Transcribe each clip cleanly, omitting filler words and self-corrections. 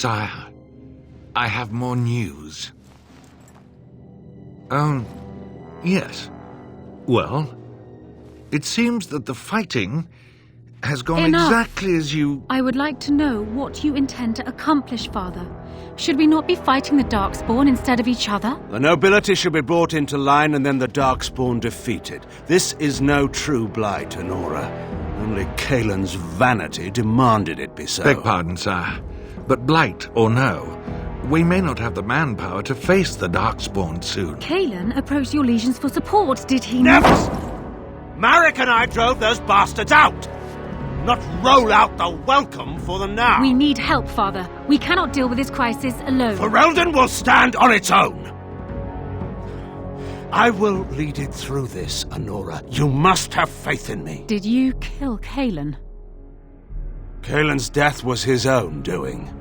Sire, I have more news. Yes. Well, it seems that the fighting has gone exactly as you... I would like to know what you intend to accomplish, Father. Should we not be fighting the Darkspawn instead of each other? The nobility should be brought into line and then the Darkspawn defeated. This is no true blight, Honora. Only Kaelin's vanity demanded it be so. Beg pardon, sire. But blight or no, we may not have the manpower to face the Darkspawn soon. Kaelin approached your legions for support, did he Never! not? Marek and I drove those bastards out! Not roll out the welcome for them now! We need help, Father. We cannot deal with this crisis alone. Ferelden will stand on its own! I will lead it through this, Honora. You must have faith in me. Did you kill Kaelin? Kaelin's death was his own doing.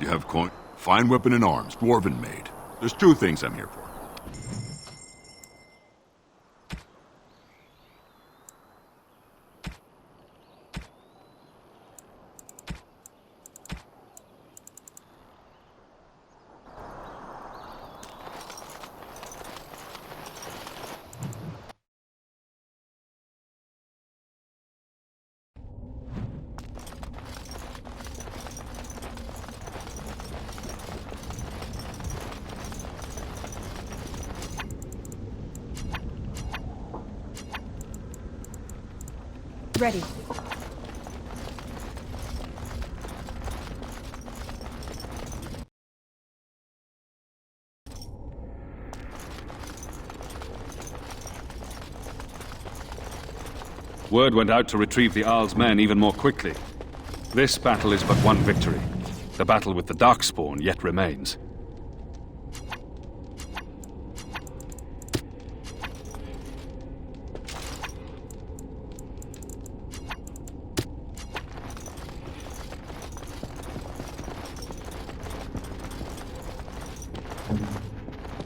You have coin, fine weapon and arms, dwarven made. There's two things I'm here for. Ready. Word went out to retrieve the Arl's men even more quickly. This battle is but one victory. The battle with the Darkspawn yet remains.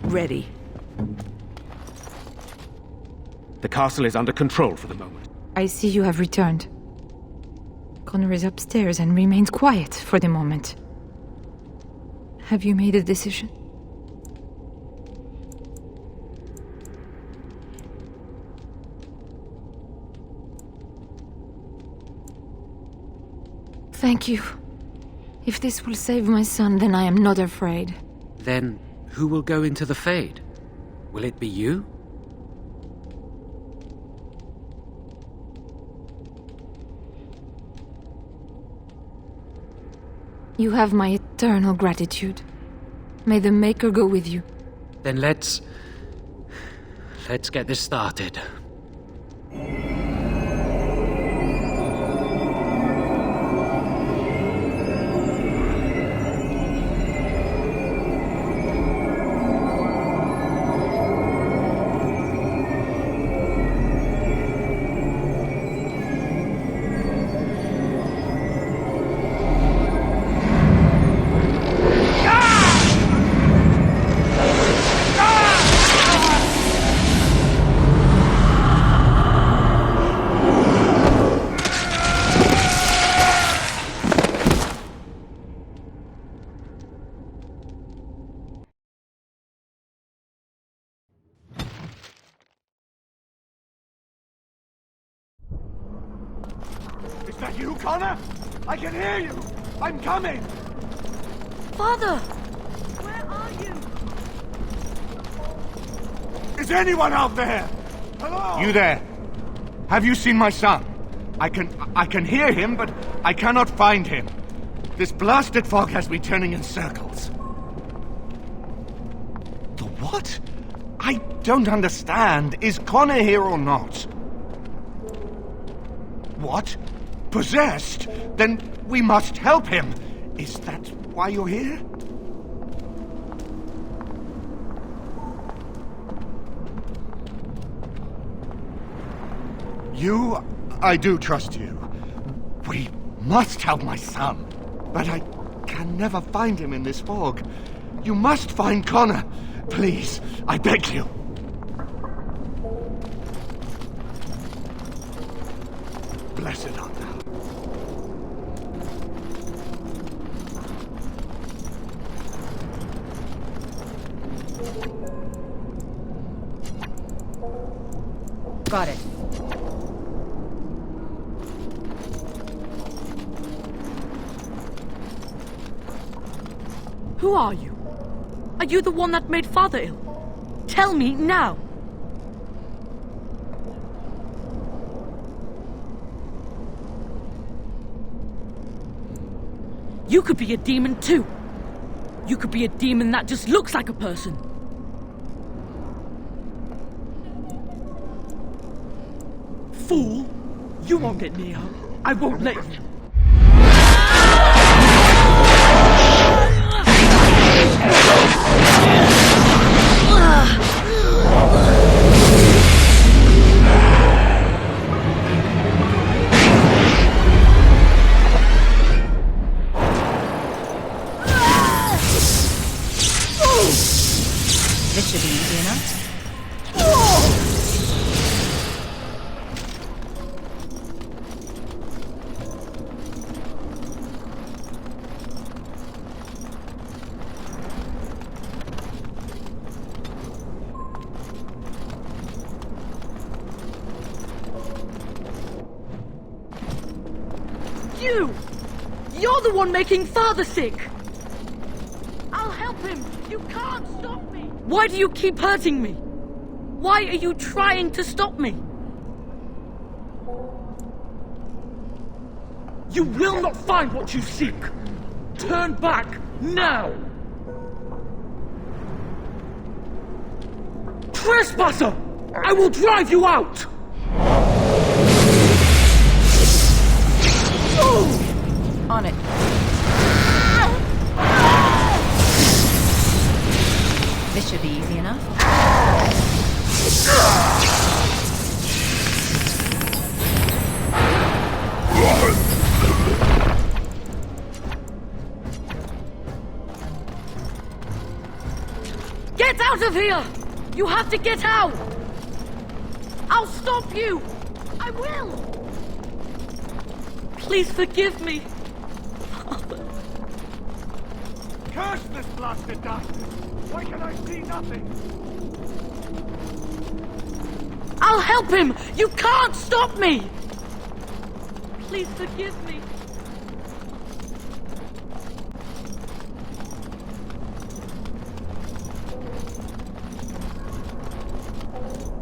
Ready. The castle is under control for the moment. I see you have returned. Connor is upstairs and remains quiet for the moment. Have you made a decision? Thank you. If this will save my son, then I am not afraid. Then who will go into the Fade? Will it be you? You have my eternal gratitude. May the Maker go with you. Then let's get this started. Is that you, Connor? I can hear you! I'm coming! Father! Where are you? Is anyone out there? Hello? You there? Have you seen my son? I can hear him, but I cannot find him. This blasted fog has me turning in circles. The what? I don't understand. Is Connor here or not? What? Possessed? Then we must help him. Is that why you're here? I do trust you. We must help my son. But I can never find him in this fog. You must find Connor. Please, I beg you. Blessed art thou. Got it. Who are you? Are you the one that made Father ill? Tell me now! You could be a demon too. You could be a demon that just looks like a person. Fool! You won't get near her. I won't let you. This should be easy enough. You're the one making Father sick! I'll help him! You can't stop me! Why do you keep hurting me? Why are you trying to stop me? You will not find what you seek! Turn back, now! Trespasser! I will drive you out! On it. This should be easy enough. Get out of here! You have to get out! I'll stop you! I will! Please forgive me. Curse this blasted darkness! Why can I see nothing? I'll help him! You can't stop me! Please forgive me.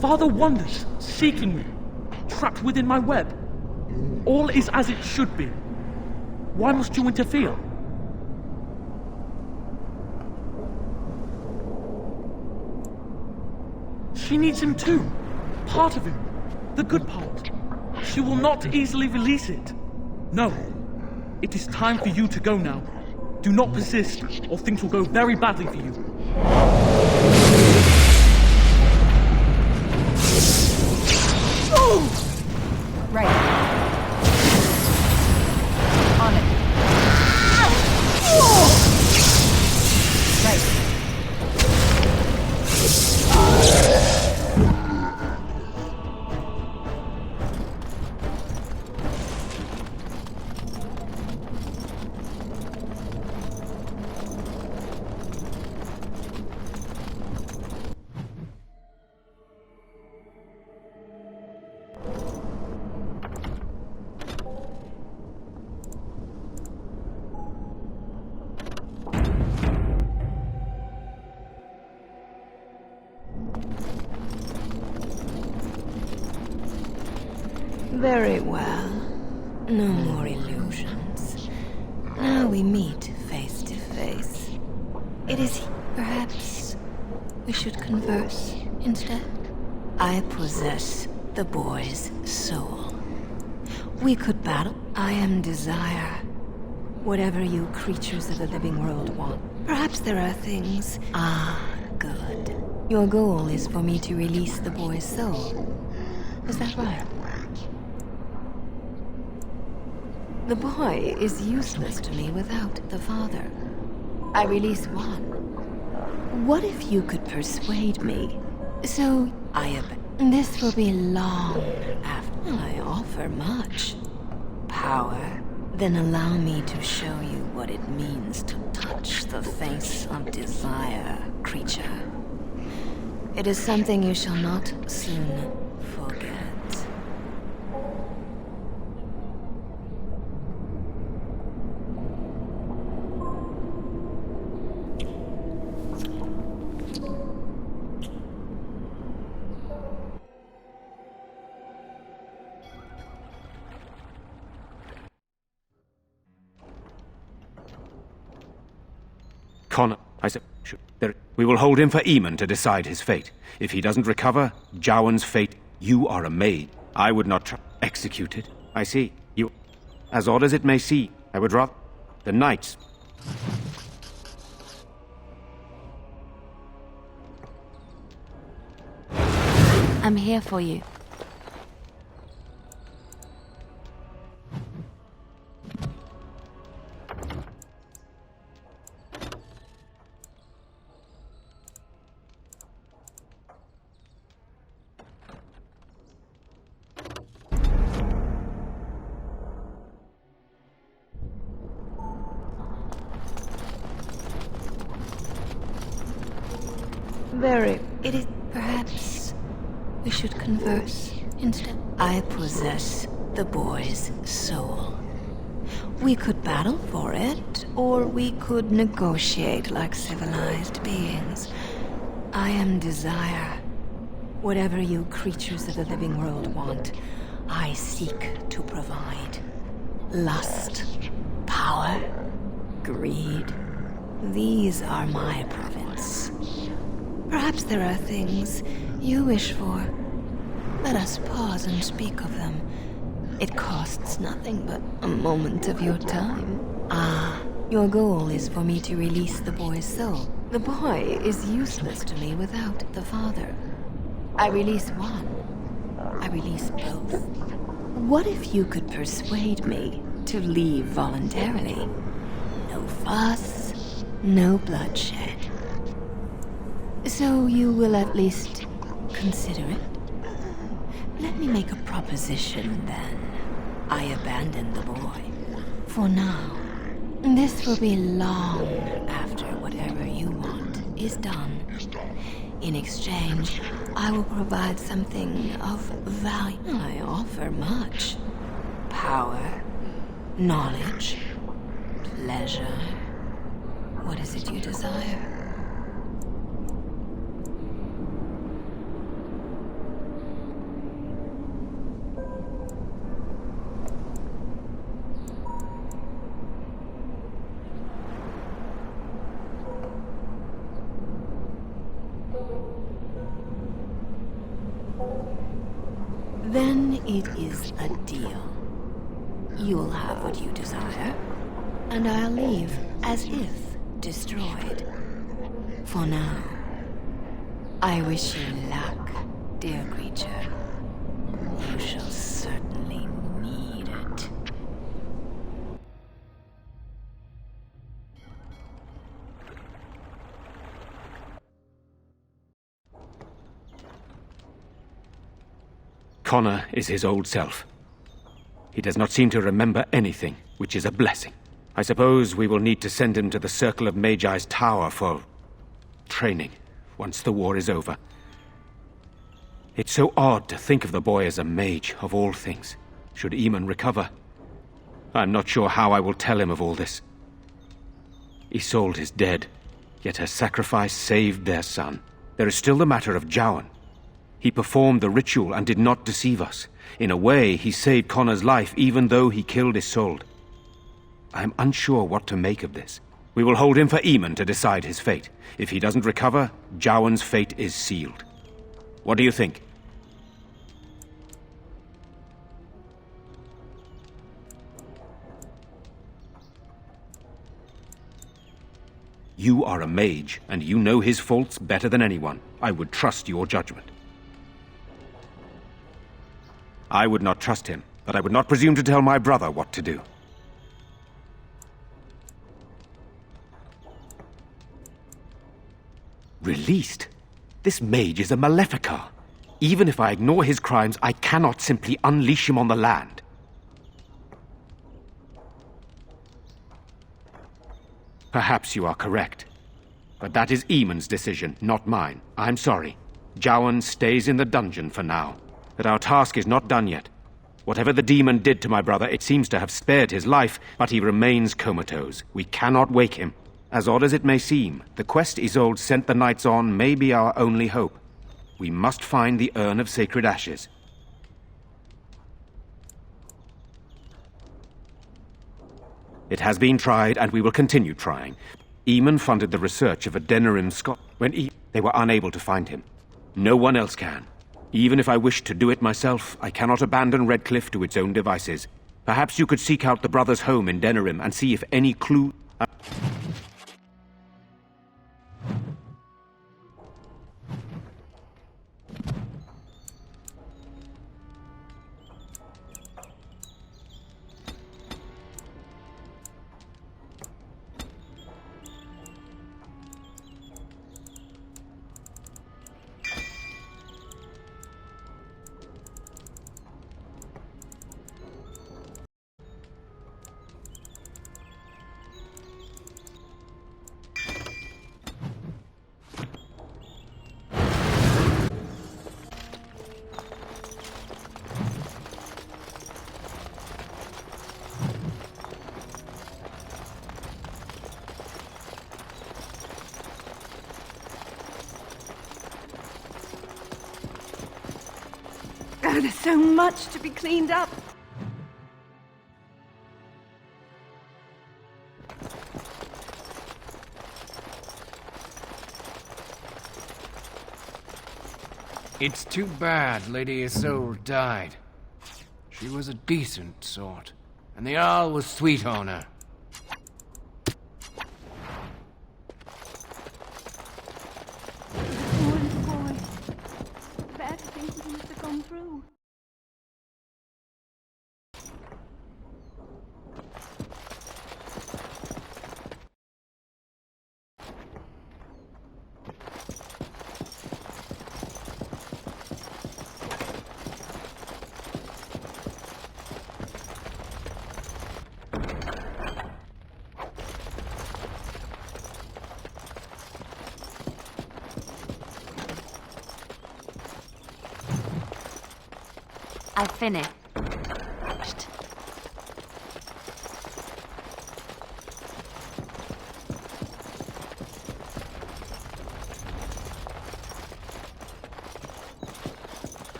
Father wanders, seeking me, trapped within my web. All is as it should be. Why must you interfere? She needs him too. Part of him. The good part. She will not easily release it. No. It is time for you to go now. Do not persist, or things will go very badly for you. Right. On it. Right. Very well. No more illusions. Now we meet face to face. It is perhaps we should converse instead. I possess the boy's soul. We could battle. I am desire. Whatever you creatures of the living world want. Perhaps there are things. Ah, good. Your goal is for me to release the boy's soul. Is that right? The boy is useless to me without the father. I release one. What if you could persuade me? So, this will be long after I offer much power. Then allow me to show you what it means to touch the face of desire, creature. It is something you shall not soon forget. Connor, I said, we will hold him for Eamon to decide his fate. If he doesn't recover, Jowan's fate, you are a maid. I would not try executed. I see. You, as odd as it may seem, I would rather the knights. I'm here for you. It is perhaps we should converse instead. I possess the boy's soul. We could battle for it, or we could negotiate like civilized beings. I am desire. Whatever you creatures of the living world want, I seek to provide. Lust, power, greed. These are my province. Perhaps there are things you wish for. Let us pause and speak of them. It costs nothing but a moment of your time. Ah, your goal is for me to release the boy's soul. The boy is useless to me without the father. I release one. I release both. What if you could persuade me to leave voluntarily? No fuss, no bloodshed. So you will at least consider it? Let me make a proposition, then. I abandon the boy. For now. This will be long after whatever you want is done. In exchange, I will provide something of value. I offer much. Power, knowledge, pleasure. What is it you desire? Then it is a deal. You'll have what you desire, and I'll leave as if destroyed. For now, I wish you luck, dear creature. You shall certainly need it. Connor is his old self. He does not seem to remember anything, which is a blessing. I suppose we will need to send him to the Circle of Magi's tower for training, once the war is over. It's so odd to think of the boy as a mage, of all things. Should Eamon recover, I'm not sure how I will tell him of all this. Isolde is dead, yet her sacrifice saved their son. There is still the matter of Jowan. He performed the ritual and did not deceive us. In a way, he saved Connor's life even though he killed Isolde. I am unsure what to make of this. We will hold him for Eamon to decide his fate. If he doesn't recover, Jowan's fate is sealed. What do you think? You are a mage, and you know his faults better than anyone. I would trust your judgment. I would not trust him, but I would not presume to tell my brother what to do. Released? This mage is a Maleficar. Even if I ignore his crimes, I cannot simply unleash him on the land. Perhaps you are correct. But that is Eamon's decision, not mine. I'm sorry. Jowan stays in the dungeon for now. But our task is not done yet. Whatever the demon did to my brother, it seems to have spared his life, but he remains comatose. We cannot wake him. As odd as it may seem, the quest Isolde sent the knights on may be our only hope. We must find the Urn of Sacred Ashes. It has been tried, and we will continue trying. Eamon funded the research of a Denerim Scot. They were unable to find him. No one else can. Even if I wished to do it myself, I cannot abandon Redcliffe to its own devices. Perhaps you could seek out the brothers' home in Denerim and see if any clue... Oh, there's so much to be cleaned up. It's too bad Lady Isolde died. She was a decent sort, and the Jarl was sweet on her. I've finished.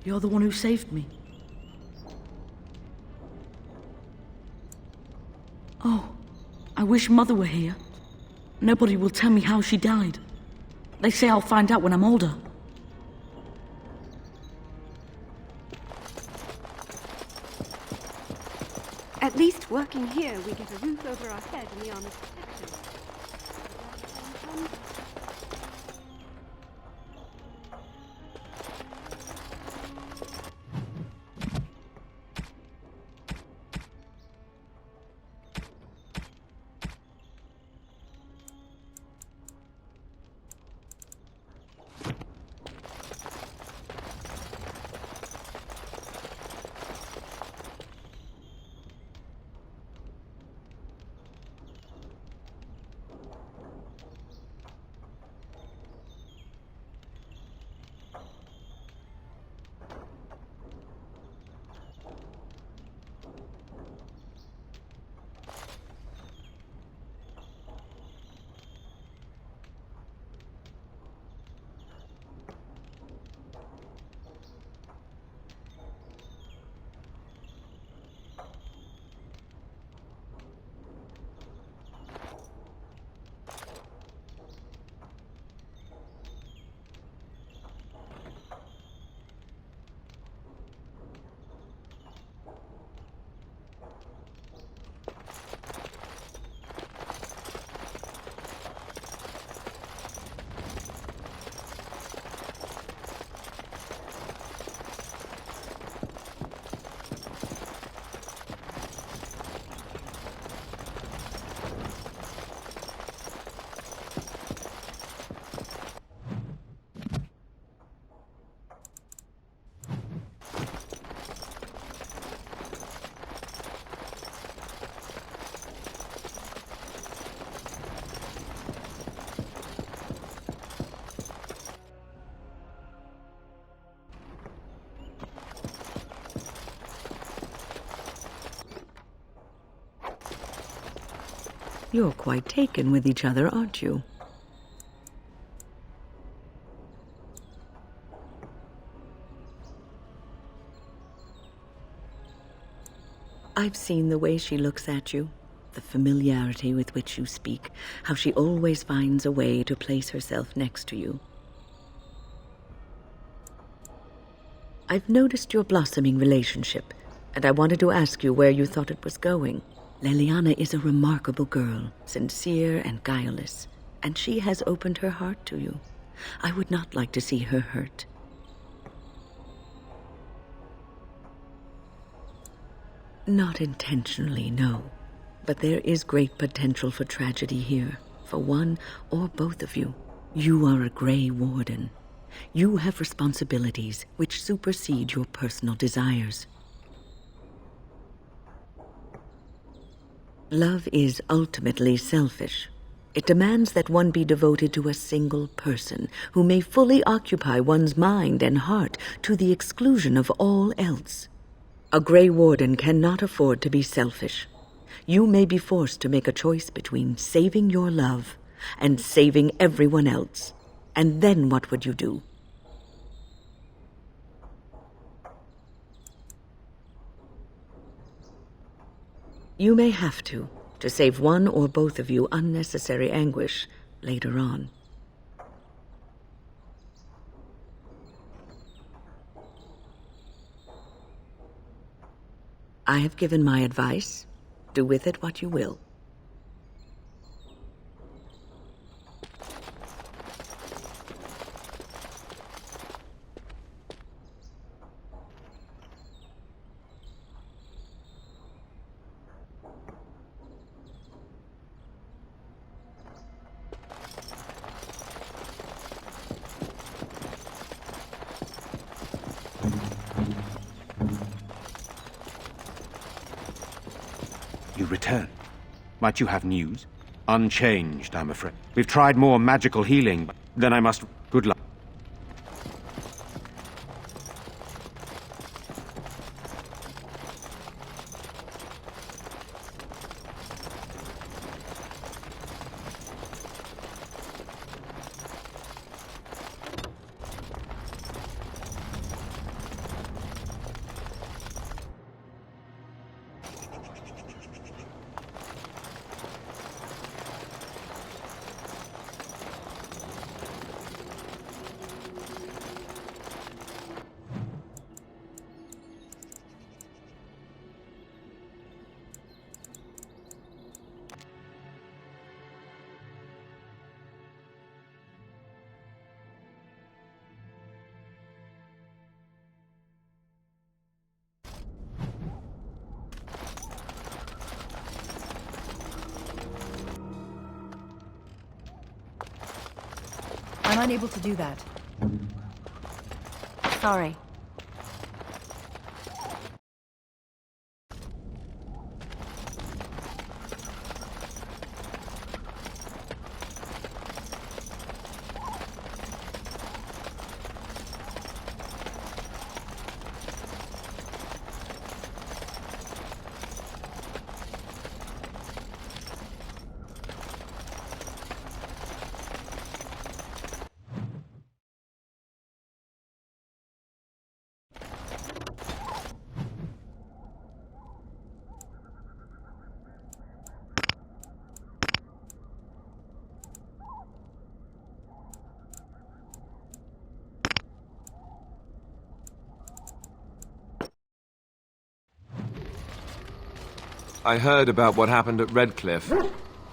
You're the one who saved me. Oh, I wish Mother were here. Nobody will tell me how she died. They say I'll find out when I'm older. At least working here, we get a roof over our head and the armor's protection. You're quite taken with each other, aren't you? I've seen the way she looks at you, the familiarity with which you speak, how she always finds a way to place herself next to you. I've noticed your blossoming relationship, and I wanted to ask you where you thought it was going. Leliana is a remarkable girl, sincere and guileless, and she has opened her heart to you. I would not like to see her hurt. Not intentionally, no. But there is great potential for tragedy here, for one or both of you. You are a Grey Warden. You have responsibilities which supersede your personal desires. Love is ultimately selfish. It demands that one be devoted to a single person who may fully occupy one's mind and heart to the exclusion of all else. A Grey Warden cannot afford to be selfish. You may be forced to make a choice between saving your love and saving everyone else. And then what would you do? You may have to save one or both of you unnecessary anguish later on. I have given my advice. Do with it what you will. You return. Might you have news? Unchanged, I'm afraid. We've tried more magical healing, but then I must... Good luck. I'm unable to do that. Sorry. I heard about what happened at Redcliffe.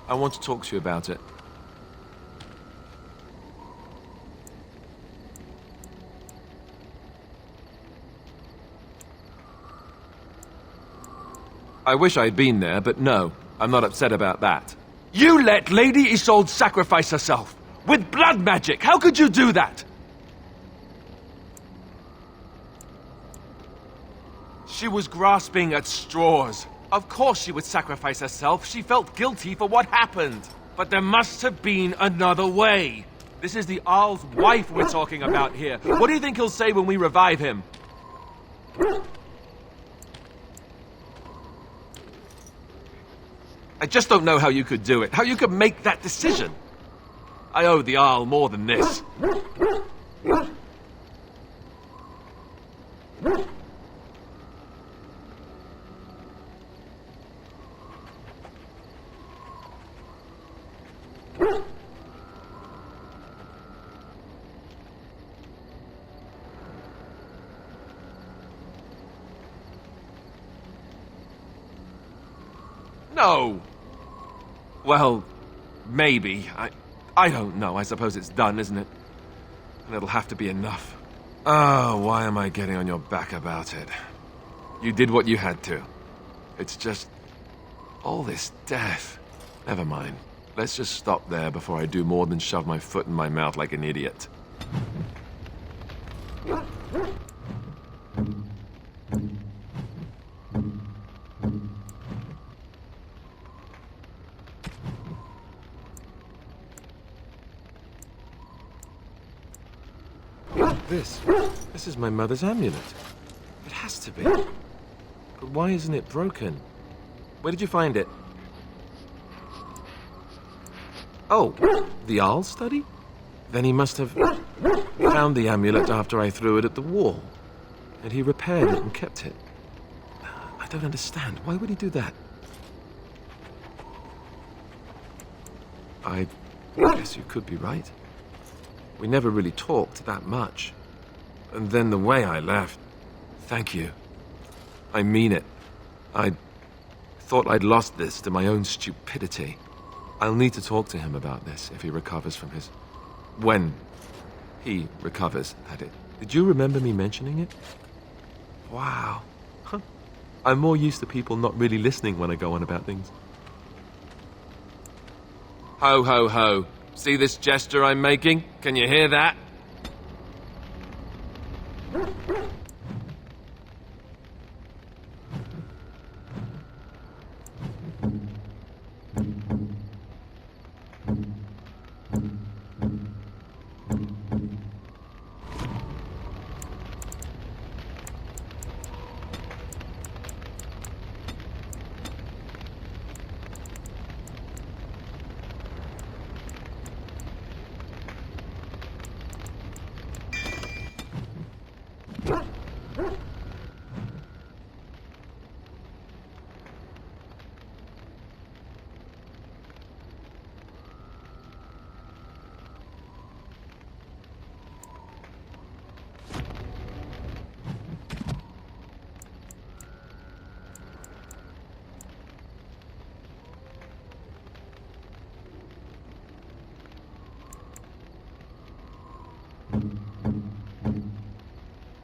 I want to talk to you about it. I wish I'd been there, but no, I'm not upset about that. You let Lady Isolde sacrifice herself! With blood magic! How could you do that? She was grasping at straws. Of course she would sacrifice herself. She felt guilty for what happened. But there must have been another way. This is the Arl's wife we're talking about here. What do you think he'll say when we revive him? I just don't know how you could do it, how you could make that decision. I owe the Arl more than this. No! Well, maybe. I don't know. I suppose it's done, isn't it? And it'll have to be enough. Oh, why am I getting on your back about it? You did what you had to. It's just... all this death. Never mind. Let's just stop there before I do more than shove my foot in my mouth like an idiot. This is my mother's amulet. It has to be. But why isn't it broken? Where did you find it? Oh, the Arl study? Then he must have found the amulet after I threw it at the wall. And he repaired it and kept it. I don't understand. Why would he do that? I guess you could be right. We never really talked that much. And then the way I left... Thank you. I mean it. I thought I'd lost this to my own stupidity. I'll need to talk to him about this if he recovers from his... When he recovers, at it. Did you remember me mentioning it? Wow. Huh. I'm more used to people not really listening when I go on about things. Ho, ho, ho. See this gesture I'm making? Can you hear that?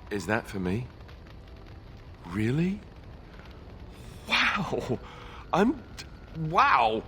Is that for me? Really? Wow! Wow!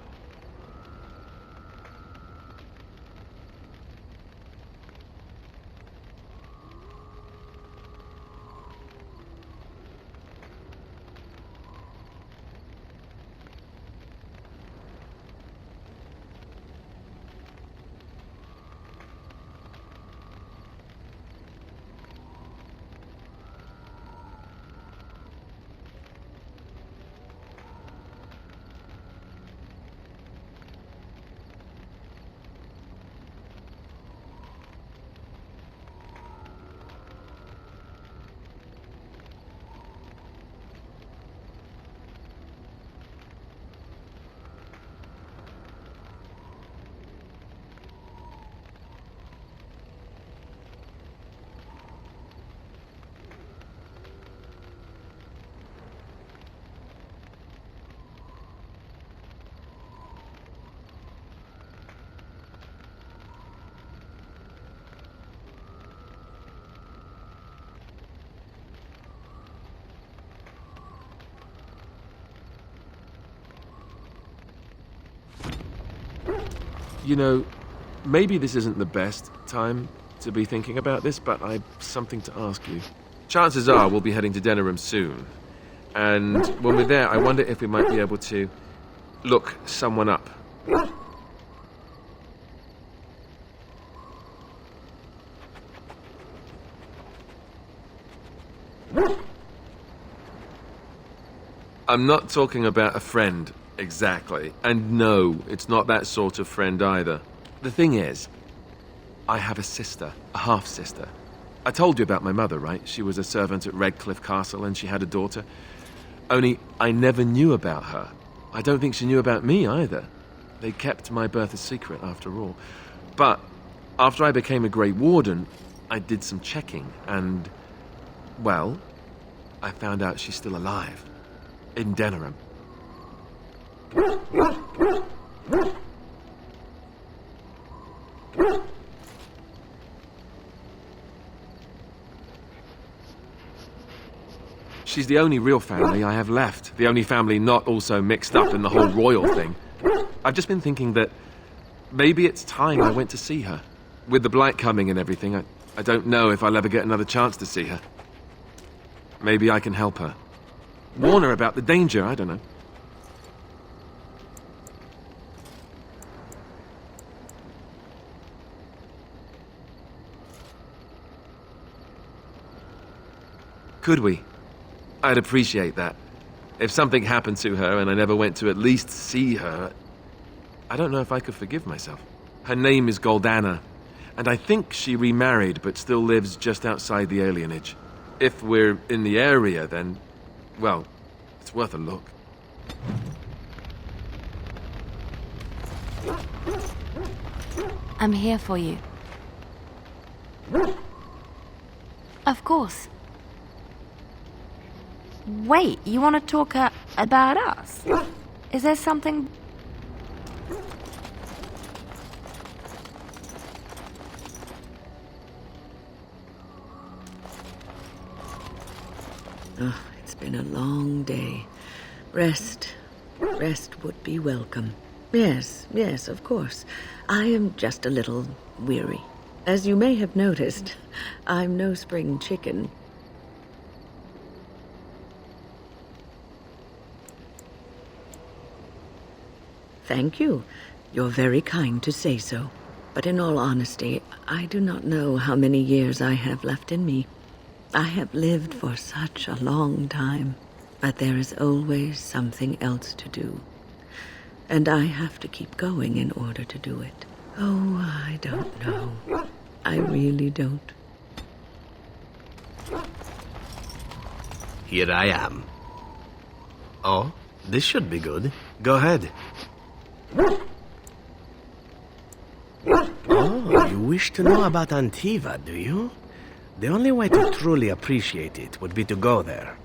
You know, maybe this isn't the best time to be thinking about this, but I've something to ask you. Chances are we'll be heading to Denerim soon. And when we're there, I wonder if we might be able to look someone up. I'm not talking about a friend, exactly. And no, it's not that sort of friend either. The thing is, I have a sister, a half-sister. I told you about my mother, right? She was a servant at Redcliffe Castle and she had a daughter. Only, I never knew about her. I don't think she knew about me either. They kept my birth a secret, after all. But after I became a Grey Warden, I did some checking, and, well, I found out she's still alive. In Denerim. She's the only real family I have left. The only family not also mixed up in the whole royal thing. I've just been thinking that maybe it's time I went to see her. With the blight coming and everything, I don't know if I'll ever get another chance to see her. Maybe I can help her. Warn her about the danger, I don't know. Could we? I'd appreciate that. If something happened to her and I never went to at least see her, I don't know if I could forgive myself. Her name is Goldana, and I think she remarried but still lives just outside the alienage. If we're in the area, then, well, it's worth a look. I'm here for you. Of course. Wait, you want to talk about us? Is there something... Oh, it's been a long day. Rest would be welcome. Yes, of course. I am just a little weary. As you may have noticed, I'm no spring chicken. Thank you. You're very kind to say so. But in all honesty, I do not know how many years I have left in me. I have lived for such a long time, but there is always something else to do. And I have to keep going in order to do it. Oh, I don't know. I really don't. Here I am. Oh, this should be good. Go ahead. Oh, you wish to know about Antiva, do you? The only way to truly appreciate it would be to go there.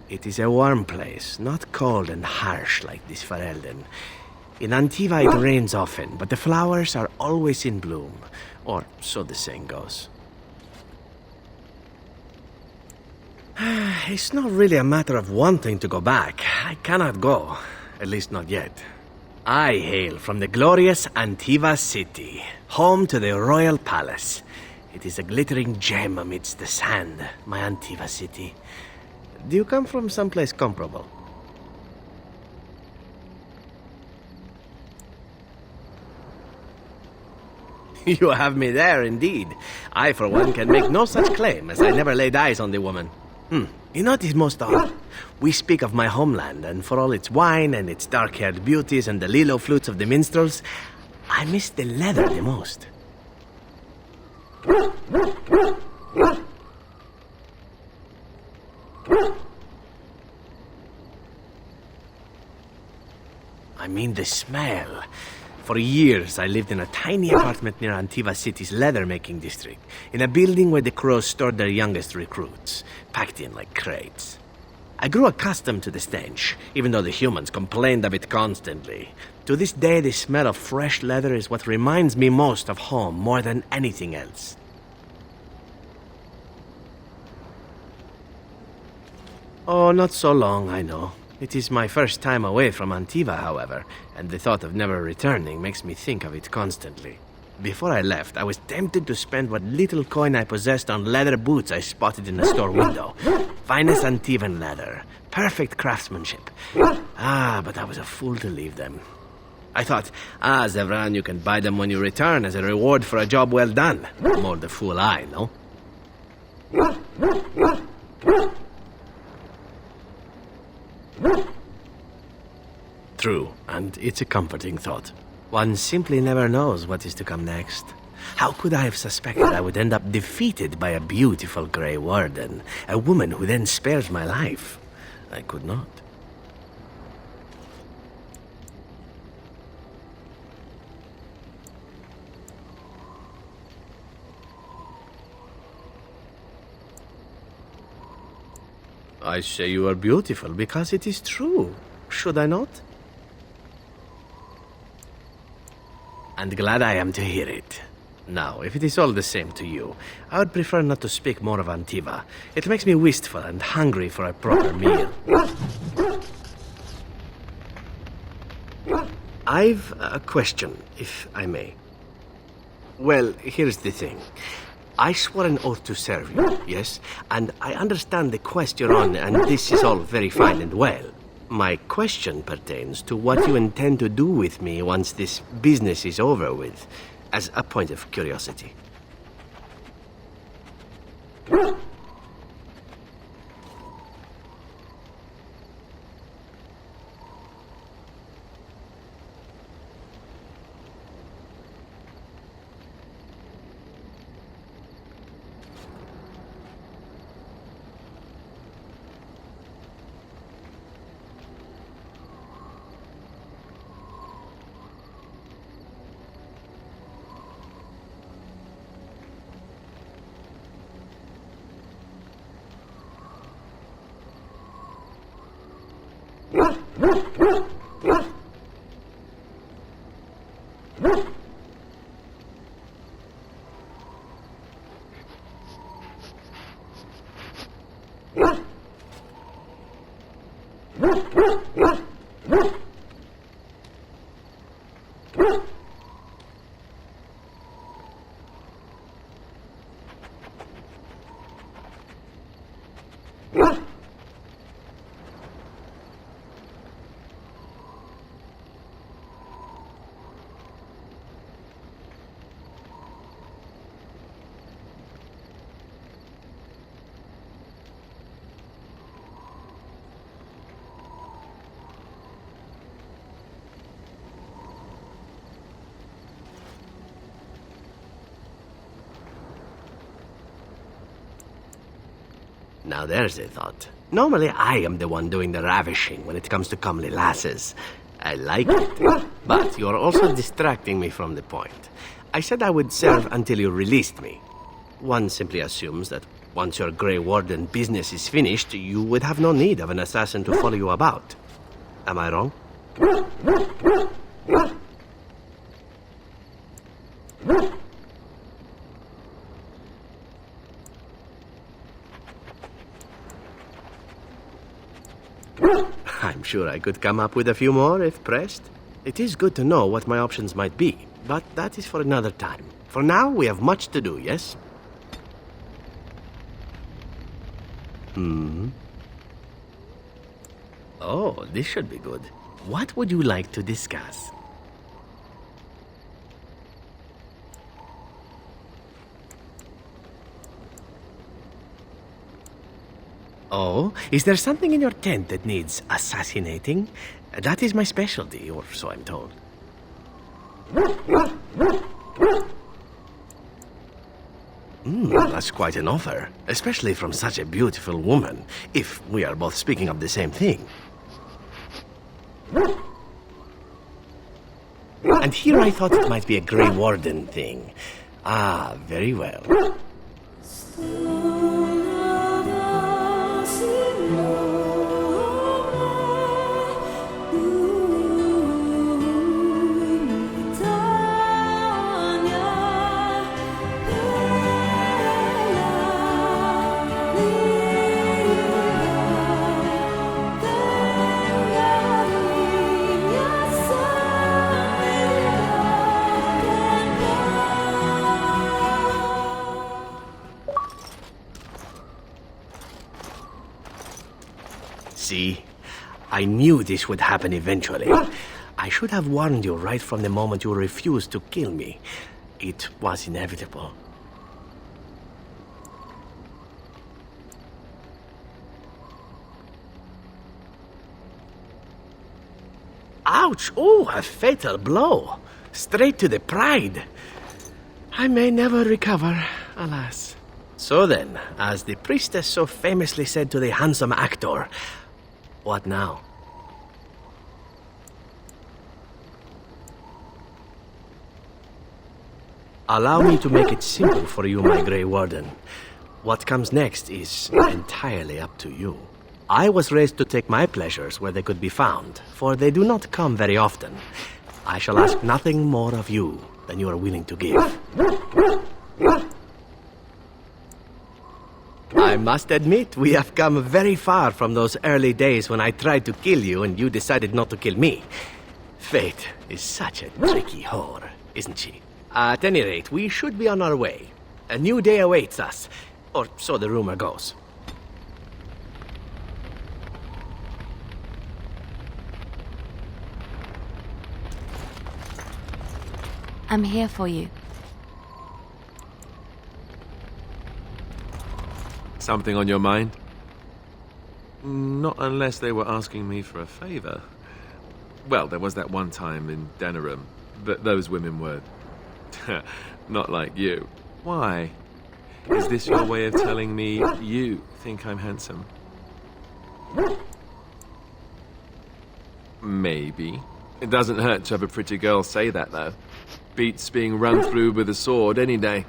It is a warm place, not cold and harsh like this Ferelden. In Antiva it rains often, but the flowers are always in bloom, or so the saying goes. It's not really a matter of wanting to go back. I cannot go, at least not yet. I hail from the glorious Antiva city, home to the royal palace. It is a glittering gem amidst the sand, my Antiva city. Do you come from someplace comparable? You have me there, indeed. I, for one, can make no such claim, as I never laid eyes on the woman. You know what is most odd? We speak of my homeland, and for all its wine and its dark-haired beauties and the lilo flutes of the minstrels, I miss the leather the most. I mean the smell. For years, I lived in a tiny apartment near Antiva City's leather-making district, in a building where the crows stored their youngest recruits, packed in like crates. I grew accustomed to the stench, even though the humans complained of it constantly. To this day, the smell of fresh leather is what reminds me most of home more than anything else. Oh, not so long, I know. It is my first time away from Antiva, however, and the thought of never returning makes me think of it constantly. Before I left, I was tempted to spend what little coin I possessed on leather boots I spotted in a store window. Finest Antivan leather. Perfect craftsmanship. But I was a fool to leave them. I thought, Zevran, you can buy them when you return as a reward for a job well done. More the fool I, no? True, and it's a comforting thought. One simply never knows what is to come next. How could I have suspected I would end up defeated by a beautiful Grey Warden, a woman who then spares my life? I could not. I say you are beautiful because it is true. Should I not? And glad I am to hear it. Now, if it is all the same to you, I would prefer not to speak more of Antiva. It makes me wistful and hungry for a proper meal. I've a question, if I may. Well, here's the thing. I swore an oath to serve you, yes? And I understand the quest you're on, and this is all very fine and well. My question pertains to what you intend to do with me once this business is over with, as a point of curiosity. Now there's a thought. Normally I am the one doing the ravishing when it comes to comely lasses. I like it, but you are also distracting me from the point. I said I would serve until you released me. One simply assumes that once your Grey Warden business is finished, you would have no need of an assassin to follow you about. Am I wrong? I'm sure I could come up with a few more if pressed. It is good to know what my options might be, but that is for another time. For now, we have much to do, yes? Oh, this should be good. What would you like to discuss? Oh, is there something in your tent that needs assassinating? That is my specialty, or so I'm told. That's quite an offer, especially from such a beautiful woman, if we are both speaking of the same thing. And here I thought it might be a Grey Warden thing. Ah, very well. See? I knew this would happen eventually. I should have warned you right from the moment you refused to kill me. It was inevitable. Ouch! Oh, a fatal blow. Straight to the pride. I may never recover, alas. So then, as the priestess so famously said to the handsome actor, what now? Allow me to make it simple for you, my Grey Warden. What comes next is entirely up to you. I was raised to take my pleasures where they could be found, for they do not come very often. I shall ask nothing more of you than you are willing to give. I must admit, we have come very far from those early days when I tried to kill you and you decided not to kill me. Fate is such a tricky whore, isn't she? At any rate, we should be on our way. A new day awaits us, or so the rumor goes. I'm here for you. Something on your mind? Not unless they were asking me for a favor. Well, there was that one time in Denerim, but those women were not like you. Why? Is this your way of telling me you think I'm handsome? Maybe. It doesn't hurt to have a pretty girl say that, though. Beats being run through with a sword any day.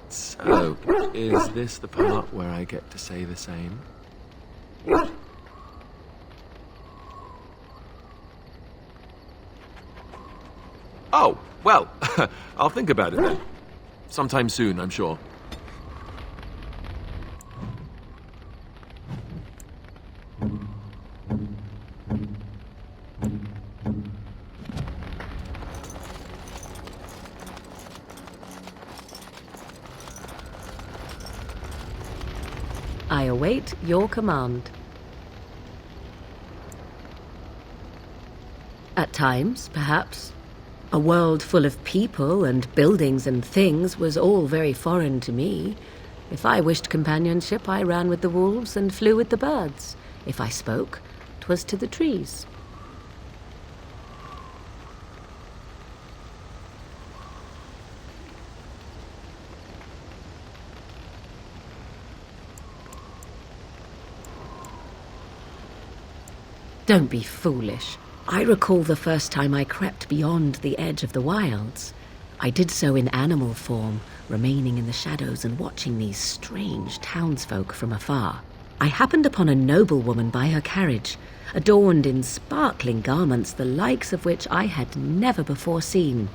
So, is this the part where I get to say the same? Oh, well, I'll think about it then. Sometime soon, I'm sure. I await your command. At times, perhaps. A world full of people and buildings and things was all very foreign to me. If I wished companionship, I ran with the wolves and flew with the birds. If I spoke, 'twas to the trees. Don't be foolish. I recall the first time I crept beyond the edge of the wilds. I did so in animal form, remaining in the shadows and watching these strange townsfolk from afar. I happened upon a noblewoman by her carriage, adorned in sparkling garments, the likes of which I had never before seen.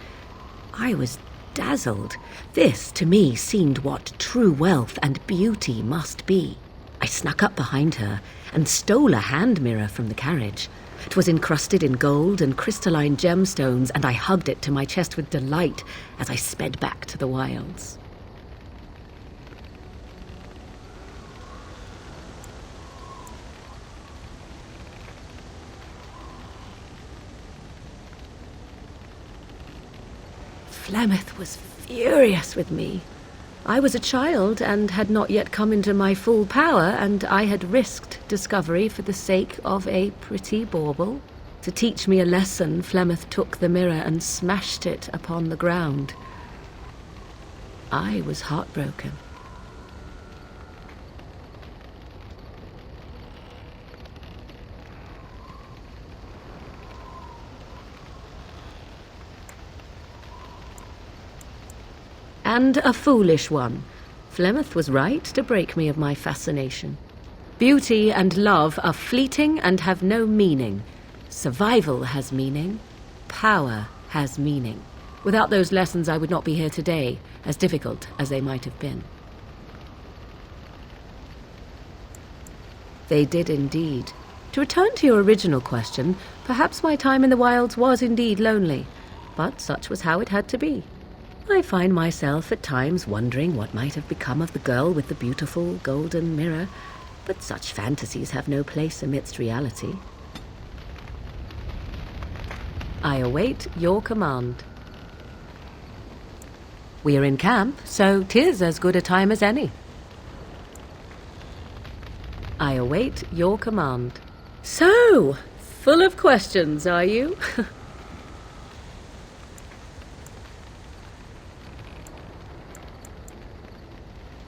I was dazzled. This, to me, seemed what true wealth and beauty must be. I snuck up behind her and stole a hand mirror from the carriage. 'Twas encrusted in gold and crystalline gemstones, and I hugged it to my chest with delight as I sped back to the wilds. Flemeth was furious with me. I was a child and had not yet come into my full power, and I had risked discovery for the sake of a pretty bauble. To teach me a lesson, Flemeth took the mirror and smashed it upon the ground. I was heartbroken. And a foolish one. Flemeth was right to break me of my fascination. Beauty and love are fleeting and have no meaning. Survival has meaning. Power has meaning. Without those lessons, I would not be here today, as difficult as they might have been. They did indeed. To return to your original question, perhaps my time in the wilds was indeed lonely, but such was how it had to be. I find myself at times wondering what might have become of the girl with the beautiful golden mirror, but such fantasies have no place amidst reality. I await your command. We are in camp, so 'tis as good a time as any. I await your command. So, Full of questions, are you?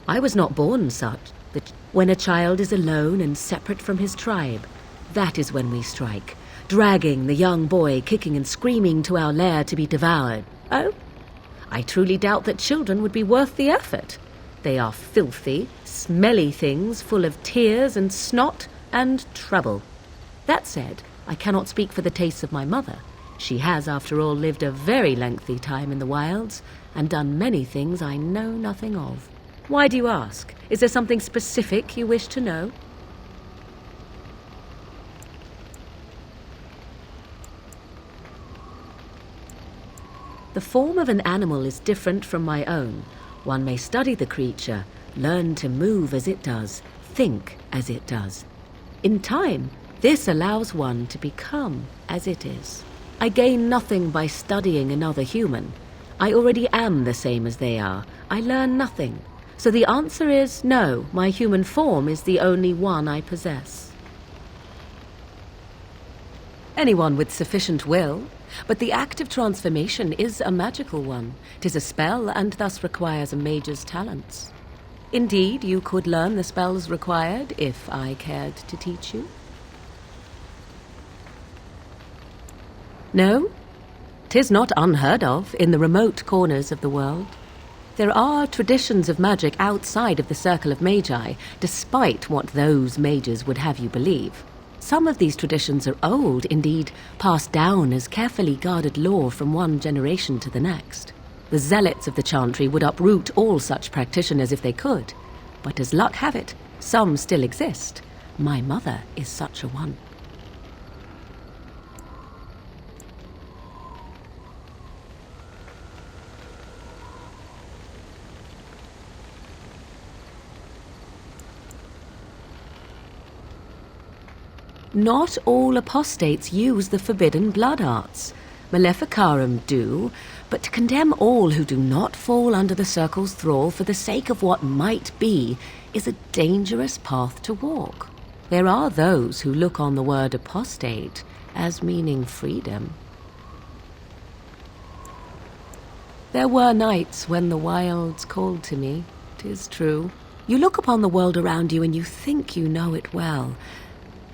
I was not born such. That when a child is alone and separate from his tribe, that is when we strike, dragging the young boy kicking and screaming to our lair to be devoured. Oh, I truly doubt that children would be worth the effort. They are filthy, smelly things full of tears and snot and trouble. That said, I cannot speak for the tastes of my mother. She has, after all, lived a very lengthy time in the wilds and done many things I know nothing of. Why do you ask? Is there something specific you wish to know? The form of an animal is different from my own. One may study the creature, learn to move as it does, think as it does. In time, this allows one to become as it is. I gain nothing by studying another human. I already am the same as they are. I learn nothing. So the answer is no, my human form is the only one I possess. Anyone with sufficient will, but the act of transformation is a magical one. 'Tis a spell and thus requires a mage's talents. Indeed, you could learn the spells required if I cared to teach you. No, 'tis not unheard of in the remote corners of the world. There are traditions of magic outside of the circle of magi, despite what those mages would have you believe. Some of these traditions are old, indeed, passed down as carefully guarded lore from one generation to the next. The zealots of the chantry would uproot all such practitioners if they could, but as luck have it, some still exist. My mother is such a one. Not all apostates use the forbidden blood arts. Maleficarum do, but to condemn all who do not fall under the circle's thrall for the sake of what might be is a dangerous path to walk. There are those who look on the word apostate as meaning freedom. There were nights when the wilds called to me, 'tis true. You look upon the world around you and you think you know it well.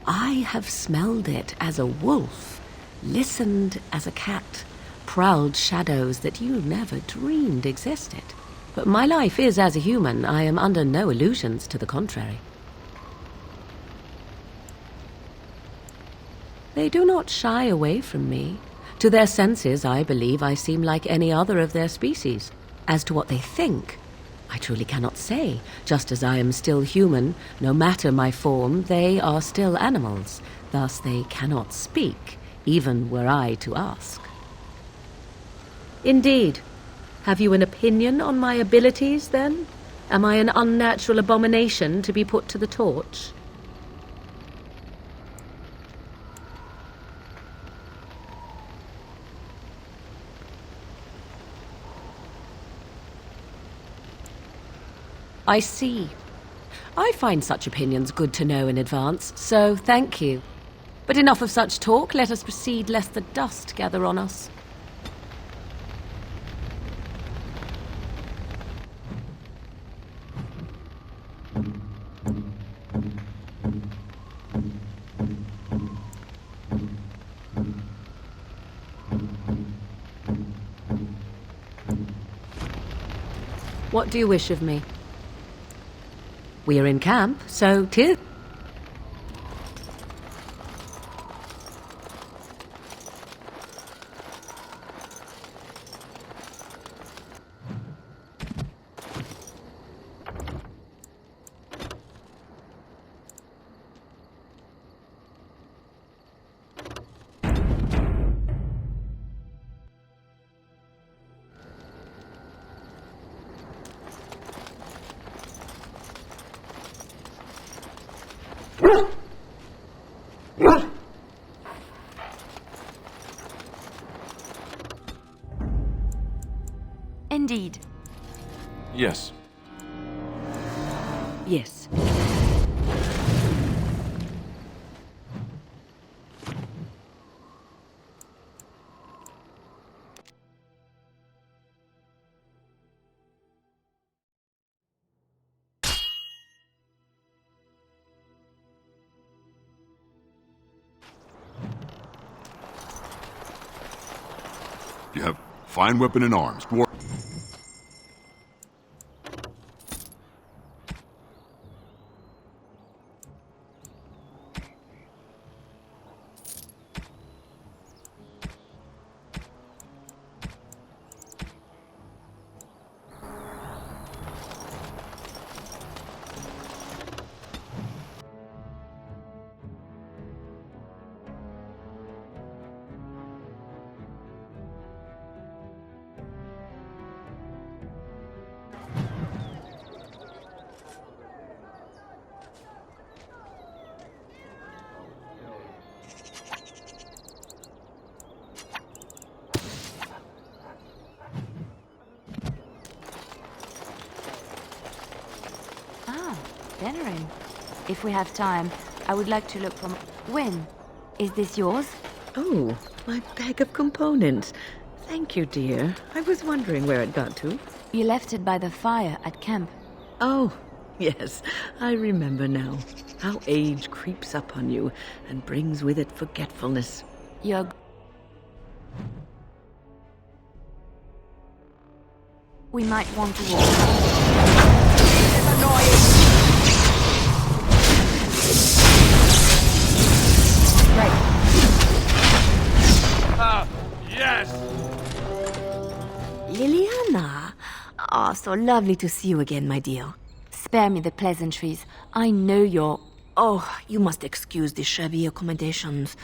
I have smelled it as a wolf, listened as a cat, prowled shadows that you never dreamed existed. But my life is as a human. I am under no illusions to the contrary. They do not shy away from me. To their senses, I believe I seem like any other of their species. As to what they think, I truly cannot say. Just as I am still human, no matter my form, they are still animals. Thus they cannot speak, even were I to ask. Indeed. Have you an opinion on my abilities, then? Am I an unnatural abomination to be put to the torch? I see. I find such opinions good to know in advance, so thank you. But enough of such talk, let us proceed lest the dust gather on us. What do you wish of me? We are in camp, so 'tis. Indeed. Yes. Yes. You have fine weapon and arms. Dwarf. Venerin. If we have time, I would like to look for... Wynne, is this yours? Oh, my bag of components. Thank you, dear. I was wondering where it got to. You left it by the fire at camp. Oh, yes. I remember now. How age creeps up on you and brings with it forgetfulness. You're... We might want to walk. It's annoying! Right. Yes! Liliana! Oh, so lovely to see you again, my dear. Spare me the pleasantries. I know you're... Oh, you must excuse the shabby accommodations.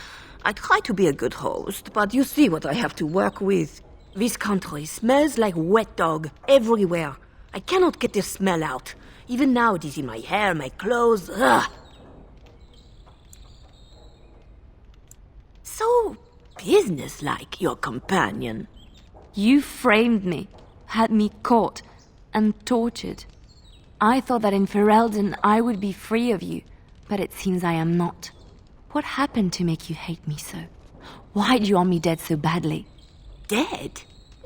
I try to be a good host, but you see what I have to work with. This country smells like wet dog everywhere. I cannot get the smell out. Even now it is in my hair, my clothes. Ugh. So businesslike, your companion. You framed me, had me caught, and tortured. I thought that in Ferelden I would be free of you, but it seems I am not. What happened to make you hate me so? Why do you want me dead so badly? Dead?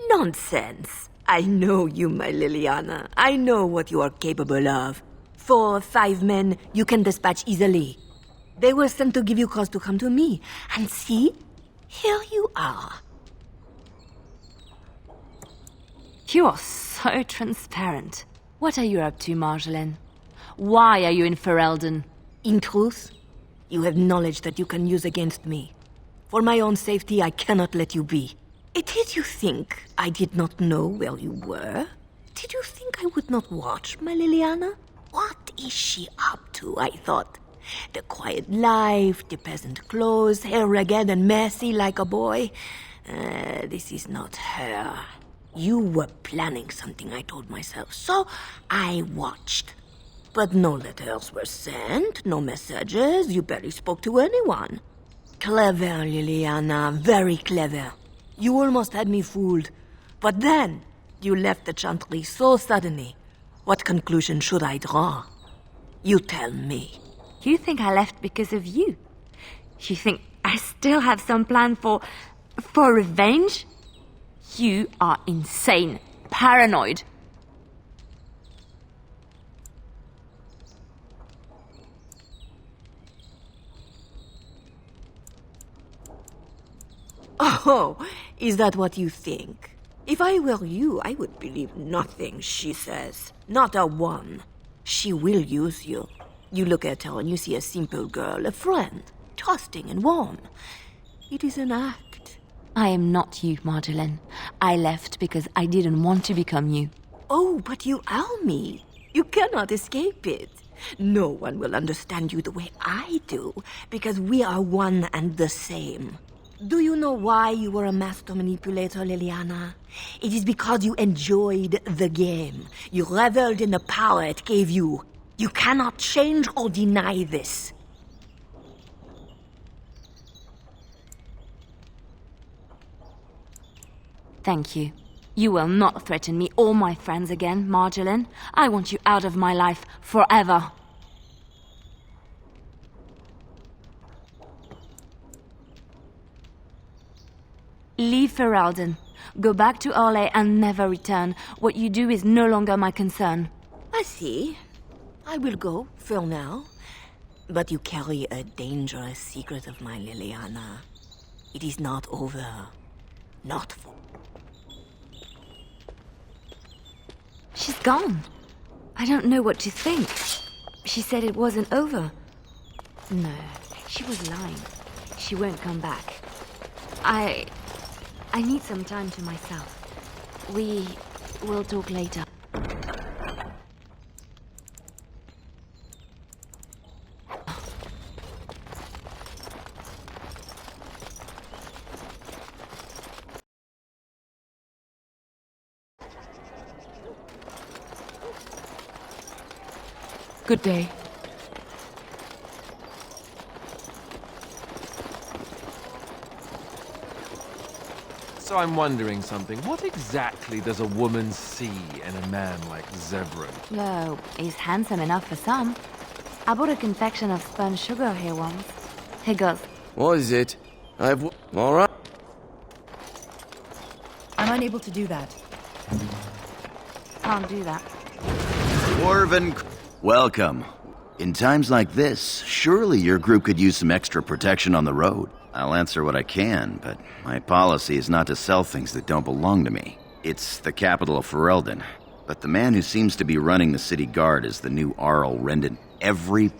Nonsense. I know you, my Liliana. I know what you are capable of. 4 or 5 men you can dispatch easily. They were sent to give you cause to come to me. And see, here you are. You are so transparent. What are you up to, Marjolaine? Why are you in Ferelden? In truth, you have knowledge that you can use against me. For my own safety, I cannot let you be. Did you think I did not know where you were? Did you think I would not watch, my Liliana? What is she up to, I thought? The quiet life, the peasant clothes, hair ragged and messy like a boy. This is not her. You were planning something, I told myself, so I watched. But no letters were sent, no messages, you barely spoke to anyone. Clever, Liliana, very clever. You almost had me fooled. But then, you left the Chantry so suddenly. What conclusion should I draw? You tell me. You think I left because of you? You think I still have some plan for revenge? You are insane, paranoid. Oh, is that what you think? If I were you, I would believe nothing she says. Not a one. She will use you. You look at her and you see a simple girl, a friend, trusting and warm. It is an act. I am not you, Marjolaine. I left because I didn't want to become you. Oh, but you are me. You cannot escape it. No one will understand you the way I do, because we are one and the same. Do you know why you were a master manipulator, Liliana? It is because you enjoyed the game. You reveled in the power it gave you. You cannot change or deny this. Thank you. You will not threaten me or my friends again, Marjolaine. I want you out of my life forever. Leave Ferelden. Go back to Orlais and never return. What you do is no longer my concern. I see. I will go, for now. But you carry a dangerous secret of mine, Liliana. It is not over. Not for... She's gone. I don't know what to think. She said it wasn't over. No, she was lying. She won't come back. I need some time to myself. We will talk later. Good day. So I'm wondering something. What exactly does a woman see in a man like Zevran? Oh, he's handsome enough for some. I bought a confection of spun sugar here once. Here goes. What is it? All right. I'm unable to do that. Can't do that. Dwarven... Welcome. In times like this, surely your group could use some extra protection on the road. I'll answer what I can, but my policy is not to sell things that don't belong to me. It's the capital of Ferelden, but the man who seems to be running the city guard is the new Arl Rendon. Every...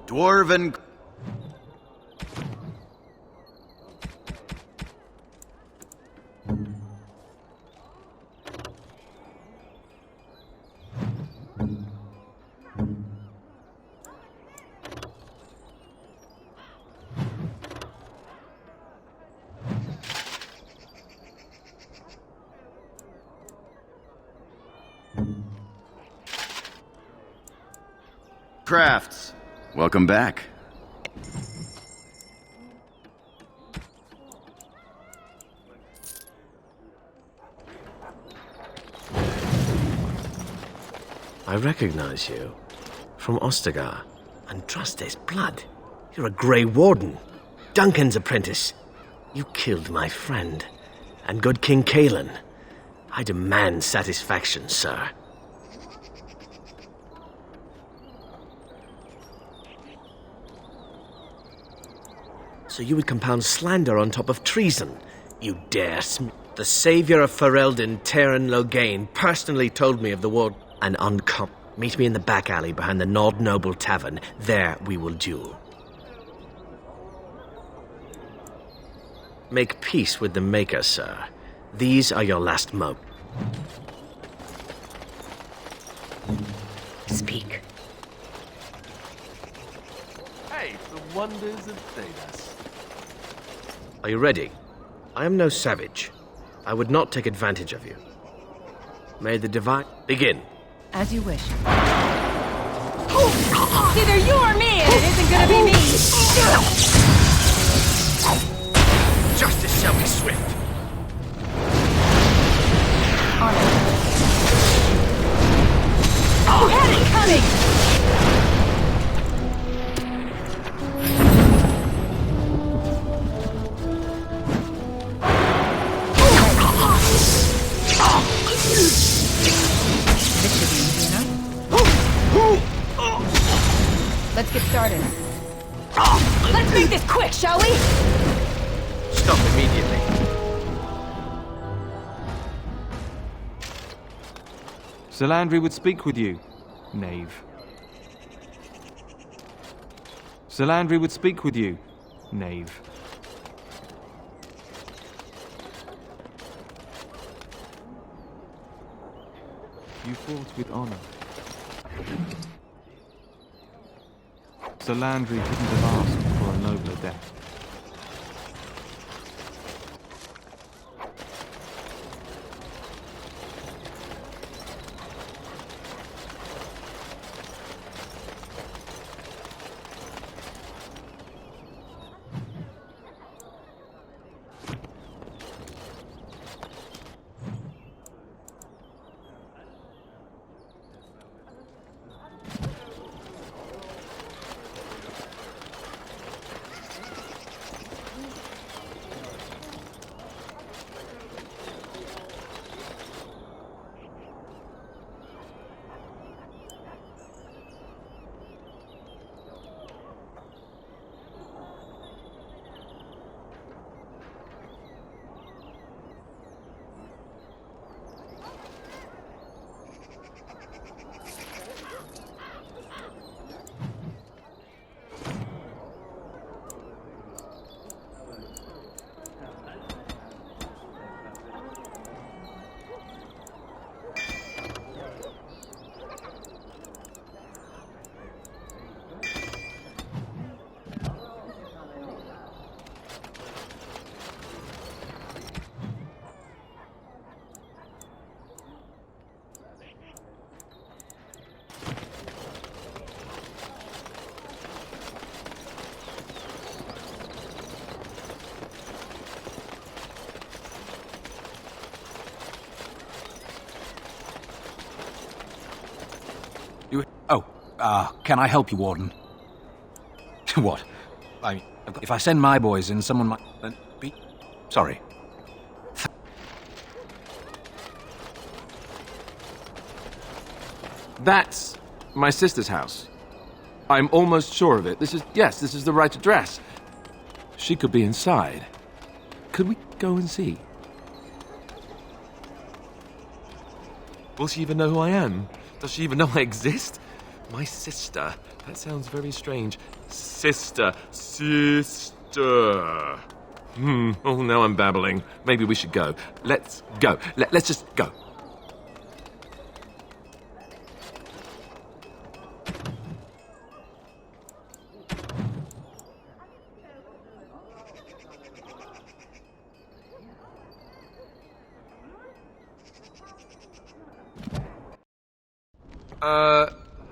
Dwarven... Crafts. Welcome back. I recognize you. From Ostagar. And trust his blood. You're a Grey Warden. Duncan's apprentice. You killed my friend. And good King Kalen. I demand satisfaction, sir. So you would compound slander on top of treason? You dare The savior of Ferelden, Terran Loghain, personally told me of the war and Meet me in the back alley behind the Nord Noble Tavern. There we will duel. Make peace with the Maker, sir. These are your last moments. Speak. Hey, the wonders of Thedas. Are you ready? I am no savage. I would not take advantage of you. May the divine begin. As you wish. It's either you or me, and it isn't gonna be me! Justice shall be swift. On it. Oh, had it coming! Let's get started. Let's make this quick, shall we? Stop immediately. Sir Landry would speak with you, knave. Sir Landry would speak with you, knave. You fought with honor. Sir Landry couldn't have asked for a nobler death. Can I help you, Warden? What? If I send my boys in, someone might... be... Sorry. That's my sister's house. I'm almost sure of it. This is the right address. She could be inside. Could we go and see? Will she even know who I am? Does she even know I exist? My sister. That sounds very strange. Sister. Oh, now I'm babbling. Maybe we should go. Let's go. Let's just go.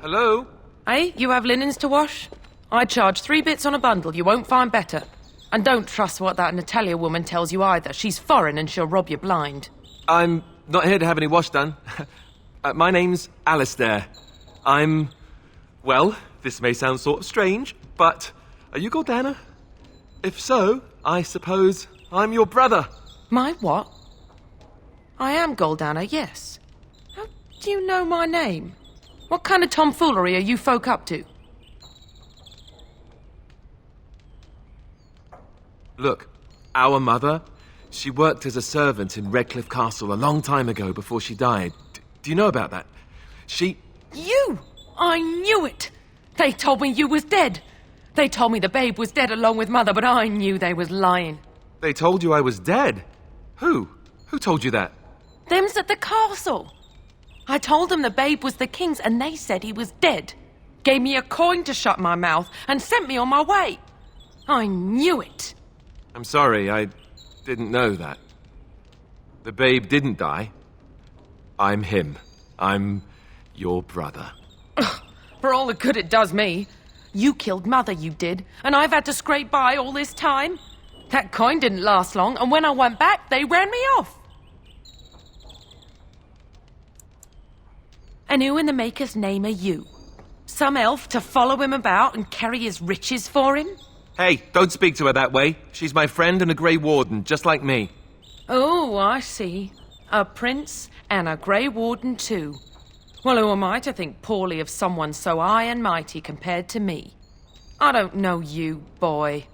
Hello? Hey, you have linens to wash? I charge 3 bits on a bundle, you won't find better. And don't trust what that Natalia woman tells you either. She's foreign and she'll rob you blind. I'm not here to have any wash done. My name's Alistair. Well, this may sound sort of strange, but are you Gordana? If so, I suppose I'm your brother. My what? I am Goldana, yes. How do you know my name? What kind of tomfoolery are you folk up to? Look, our mother, she worked as a servant in Redcliffe Castle a long time ago before she died. Do you know about that? You! I knew it! They told me you was dead. They told me the babe was dead along with mother, but I knew they was lying. They told you I was dead? Who? Who told you that? Them's at the castle. I told them the babe was the king's and they said he was dead. Gave me a coin to shut my mouth and sent me on my way. I knew it. I'm sorry, I didn't know that. The babe didn't die. I'm him. I'm your brother. For all the good it does me. You killed mother, you did, and I've had to scrape by all this time. That coin didn't last long, and when I went back, they ran me off. And who in the Maker's name are you? Some elf to follow him about and carry his riches for him? Hey, don't speak to her that way. She's my friend and a Grey Warden, just like me. Oh, I see. A prince and a Grey Warden too. Well, who am I to think poorly of someone so high and mighty compared to me? I don't know you, boy.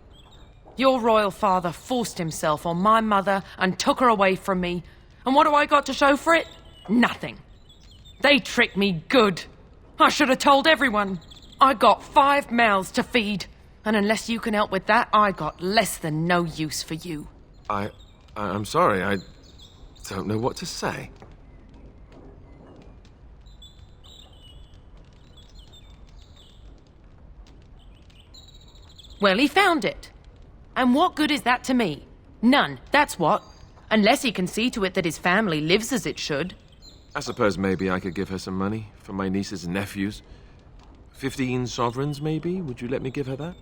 Your royal father forced himself on my mother and took her away from me. And what do I got to show for it? Nothing. They tricked me good. I should have told everyone. I got 5 mouths to feed. And unless you can help with that, I got less than no use for you. I'm sorry, I don't know what to say. Well, he found it. And what good is that to me? None, that's what. Unless he can see to it that his family lives as it should. I suppose maybe I could give her some money for my nieces and nephews. 15 sovereigns, maybe? Would you let me give her that?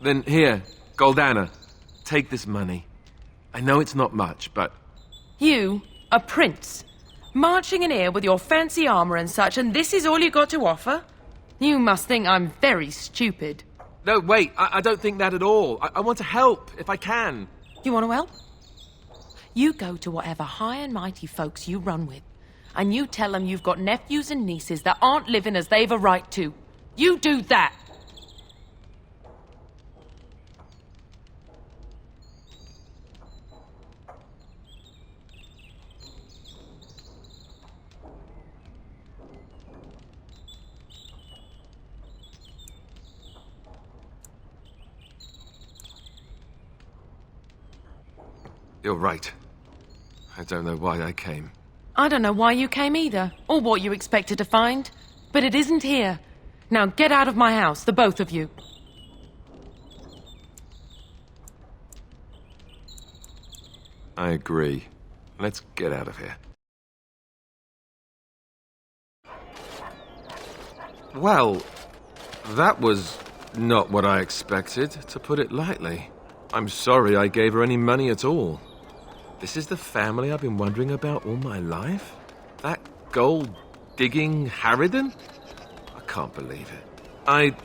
Then here, Goldana, take this money. I know it's not much, but... You, a prince, marching in here with your fancy armor and such, and this is all you got to offer? You must think I'm very stupid. No, wait, I don't think that at all. I want to help, if I can. You want to help? You go to whatever high and mighty folks you run with, and you tell them you've got nephews and nieces that aren't living as they've a right to. You do that. You're right. I don't know why I came. I don't know why you came either, or what you expected to find. But it isn't here. Now get out of my house, the both of you. I agree. Let's get out of here. Well, that was not what I expected, to put it lightly. I'm sorry I gave her any money at all. This is the family I've been wondering about all my life? That gold-digging harridan? I can't believe it. I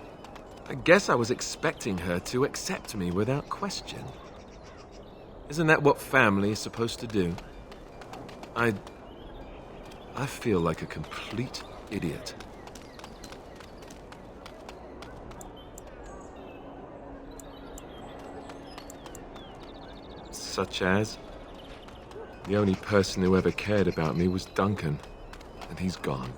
guess I was expecting her to accept me without question. Isn't that what family is supposed to do? I feel like a complete idiot. Such as? The only person who ever cared about me was Duncan, and he's gone.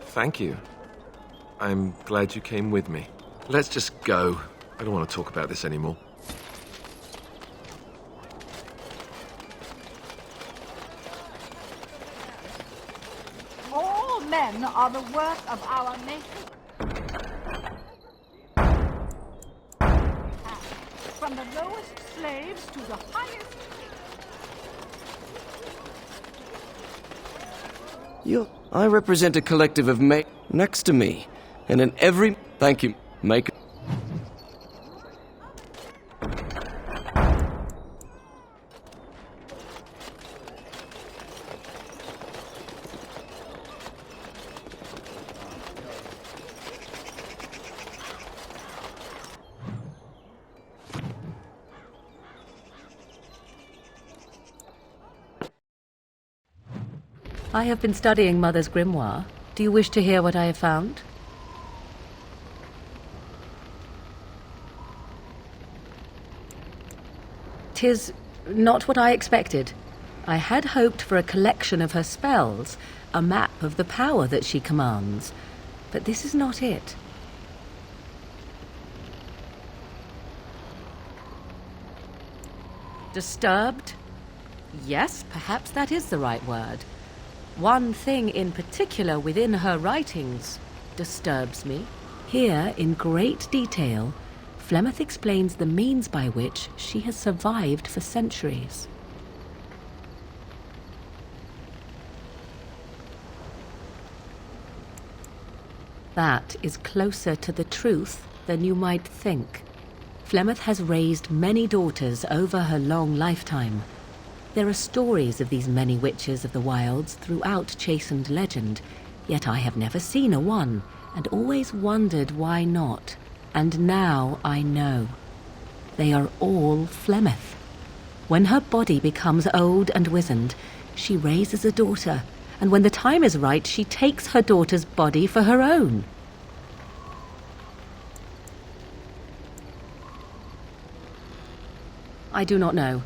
Thank you. I'm glad you came with me. Let's just go. I don't want to talk about this anymore. All men are the work of our Maker. From the lowest slaves to the highest. I represent a collective of next to me, and in every... Thank you, Maker. I have been studying Mother's grimoire. Do you wish to hear what I have found? "'Tis not what I expected. I had hoped for a collection of her spells, a map of the power that she commands. But this is not it. Disturbed? Yes, perhaps that is the right word. One thing in particular within her writings disturbs me. Here, in great detail, Flemeth explains the means by which she has survived for centuries. That is closer to the truth than you might think. Flemeth has raised many daughters over her long lifetime. There are stories of these many witches of the wilds throughout chastened legend, yet I have never seen a one, and always wondered why not. And now I know. They are all Flemeth. When her body becomes old and wizened, she raises a daughter, and when the time is right, she takes her daughter's body for her own. I do not know.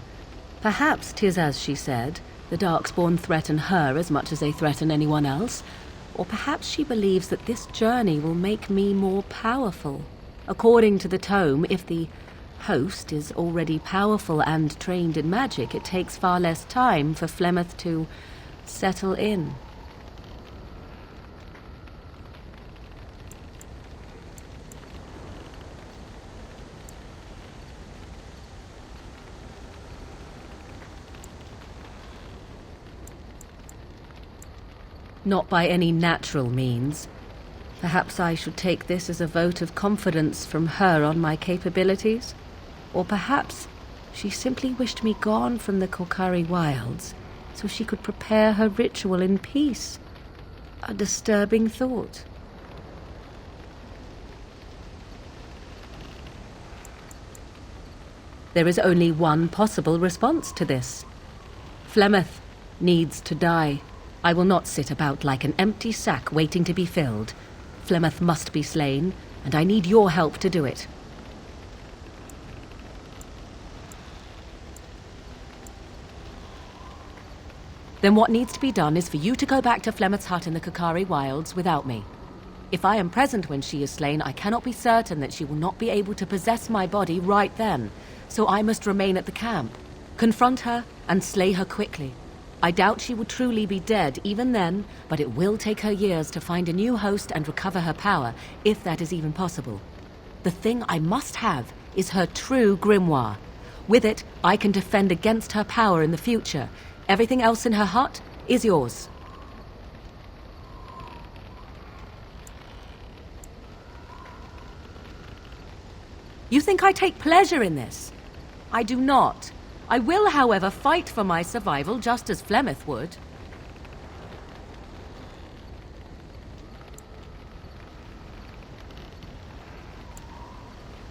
Perhaps 'tis as she said, the Darkspawn threaten her as much as they threaten anyone else. Or perhaps she believes that this journey will make me more powerful. According to the tome, if the host is already powerful and trained in magic, it takes far less time for Flemeth to settle in. Not by any natural means. Perhaps I should take this as a vote of confidence from her on my capabilities. Or perhaps she simply wished me gone from the Korkari wilds so she could prepare her ritual in peace. A disturbing thought. There is only one possible response to this. Flemeth needs to die. I will not sit about like an empty sack waiting to be filled. Flemeth must be slain, and I need your help to do it. Then what needs to be done is for you to go back to Flemeth's hut in the Korkari wilds without me. If I am present when she is slain, I cannot be certain that she will not be able to possess my body right then, so I must remain at the camp, confront her, and slay her quickly. I doubt she will truly be dead even then, but it will take her years to find a new host and recover her power, if that is even possible. The thing I must have is her true grimoire. With it, I can defend against her power in the future. Everything else in her hut is yours. You think I take pleasure in this? I do not. I will, however, fight for my survival just as Flemeth would.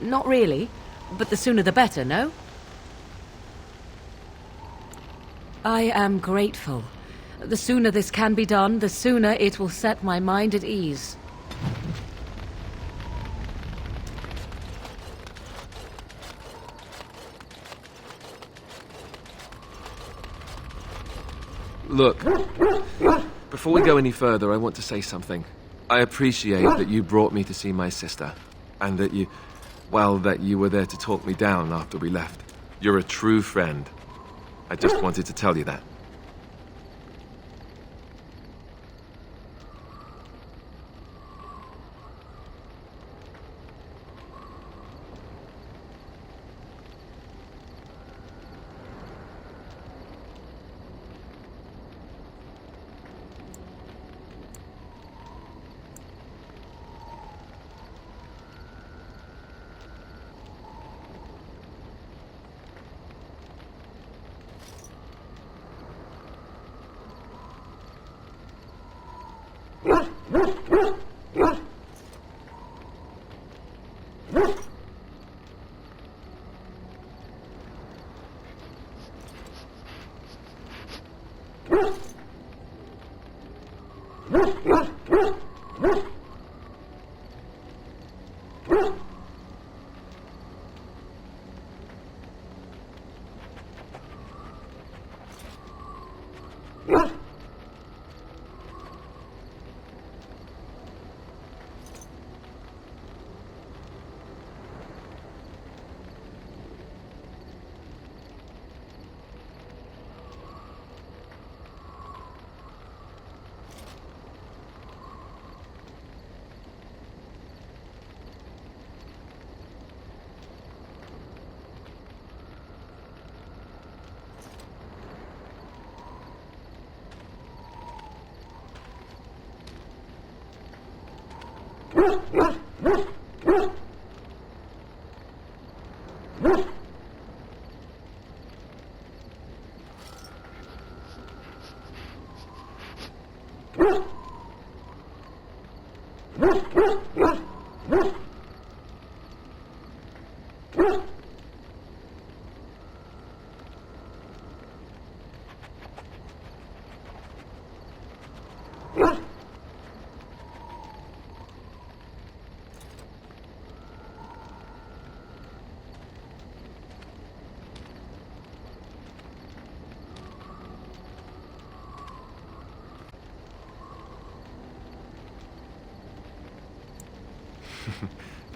Not really, but the sooner the better, no? I am grateful. The sooner this can be done, the sooner it will set my mind at ease. Look, before we go any further, I want to say something. I appreciate that you brought me to see my sister, and that you were there to talk me down after we left. You're a true friend. I just wanted to tell you that.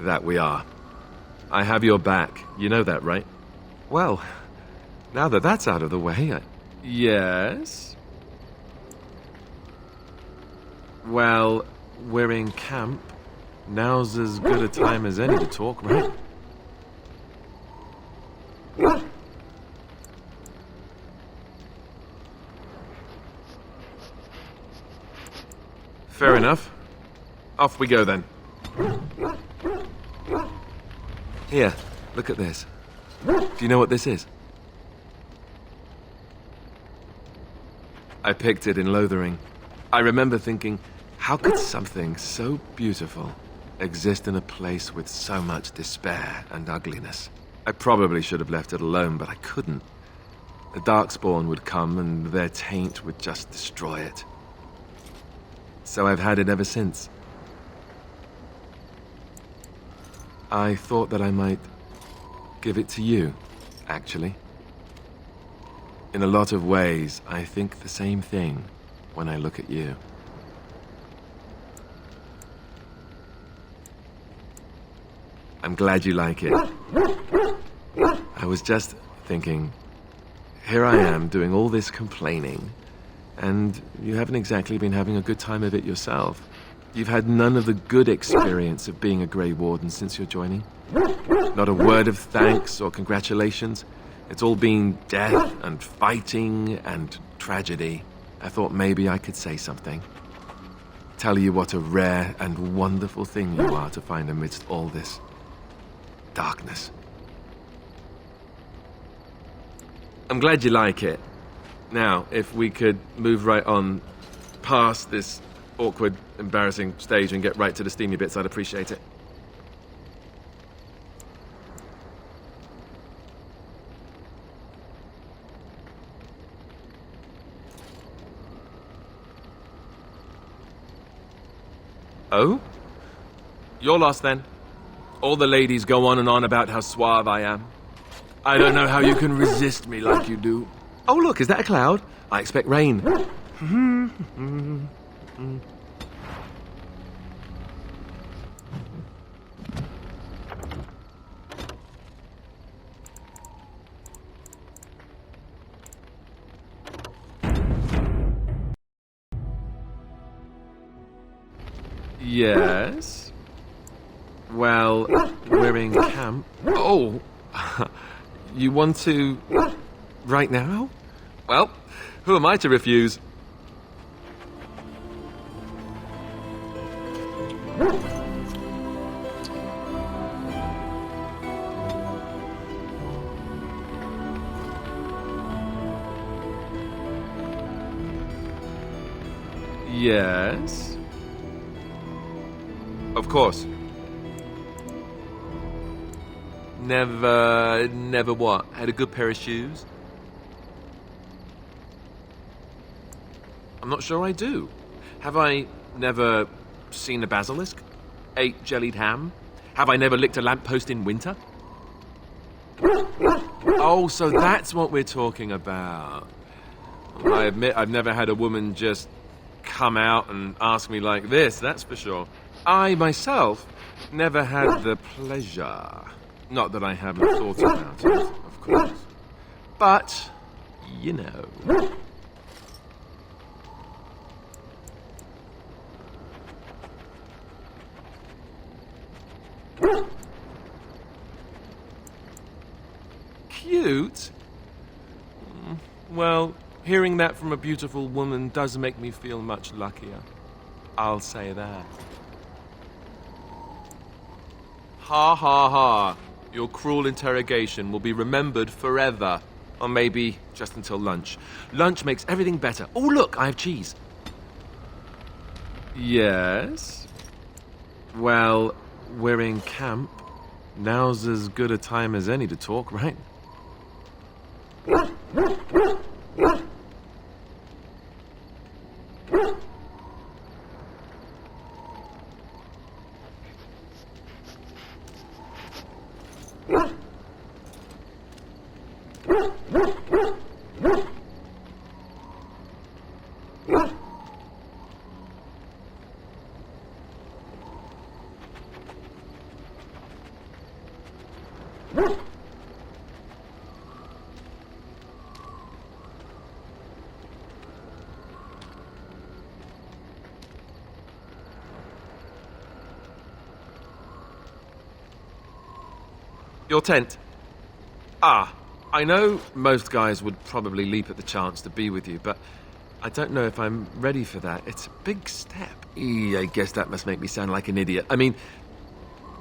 That we are. I have your back. You know that, right? Well, now that that's out of the way, Yes? Well, we're in camp. Now's as good a time as any to talk, right? Fair enough. Off we go then. Here, look at this. Do you know what this is? I picked it in Lothering. I remember thinking, how could something so beautiful exist in a place with so much despair and ugliness? I probably should have left it alone, but I couldn't. The Darkspawn would come and their taint would just destroy it. So I've had it ever since. I thought that I might give it to you, actually. In a lot of ways, I think the same thing when I look at you. I'm glad you like it. I was just thinking, here I am doing all this complaining, and you haven't exactly been having a good time of it yourself. You've had none of the good experience of being a Grey Warden since your joining. Not a word of thanks or congratulations. It's all been death and fighting and tragedy. I thought maybe I could say something. Tell you what a rare and wonderful thing you are to find amidst all this. darkness. I'm glad you like it. Now, if we could move right on past this awkward, embarrassing stage and get right to the steamy bits, I'd appreciate it. Oh? You're lost then. All the ladies go on and on about how suave I am. I don't know how you can resist me like you do. Oh, look, is that a cloud? I expect rain. Yes. Well, we're in camp. Oh, you want to... right now? Well, who am I to refuse? Yes. Of course. Never what? Had a good pair of shoes? I'm not sure I do. Have I never seen a basilisk? Ate jellied ham? Have I never licked a lamppost in winter? Oh, so that's what we're talking about. Well, I admit I've never had a woman just come out and ask me like this, that's for sure. I, myself, never had the pleasure. Not that I haven't thought about it, of course. But, you know. Cute? Well, hearing that from a beautiful woman does make me feel much luckier. I'll say that. Ha ha ha. Your cruel interrogation will be remembered forever. Or maybe just until lunch. Lunch makes everything better. Oh, look, I have cheese. Yes? Well, we're in camp. Now's as good a time as any to talk, right? Your tent. Ah, I know most guys would probably leap at the chance to be with you, but I don't know if I'm ready for that. It's a big step. I guess that must make me sound like an idiot. I mean,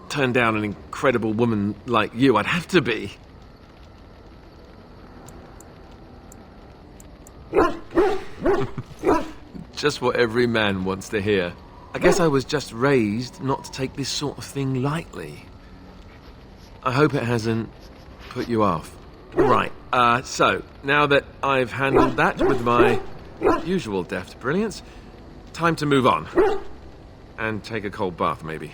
turn down an incredible woman like you, I'd have to be. Just what every man wants to hear. I guess I was just raised not to take this sort of thing lightly. I hope it hasn't put you off. Right, so, now that I've handled that with my usual deft brilliance, time to move on. And take a cold bath, maybe.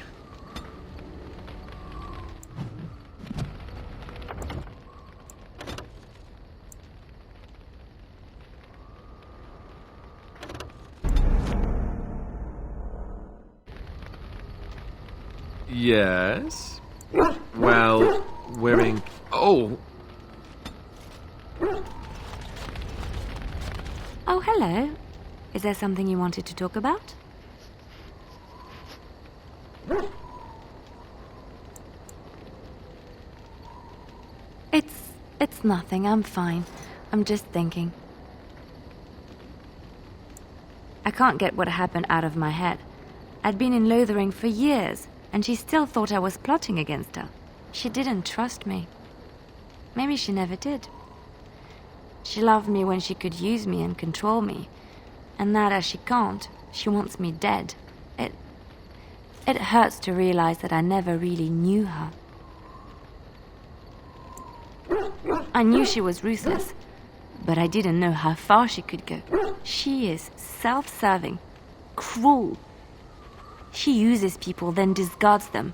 Yes? Well, wearing... Oh! Oh, hello. Is there something you wanted to talk about? It's nothing. I'm fine. I'm just thinking. I can't get what happened out of my head. I'd been in Lothering for years, and she still thought I was plotting against her. She didn't trust me. Maybe she never did. She loved me when she could use me and control me. And now that she can't, she wants me dead. It hurts to realize that I never really knew her. I knew she was ruthless, but I didn't know how far she could go. She is self-serving, cruel. She uses people, then discards them.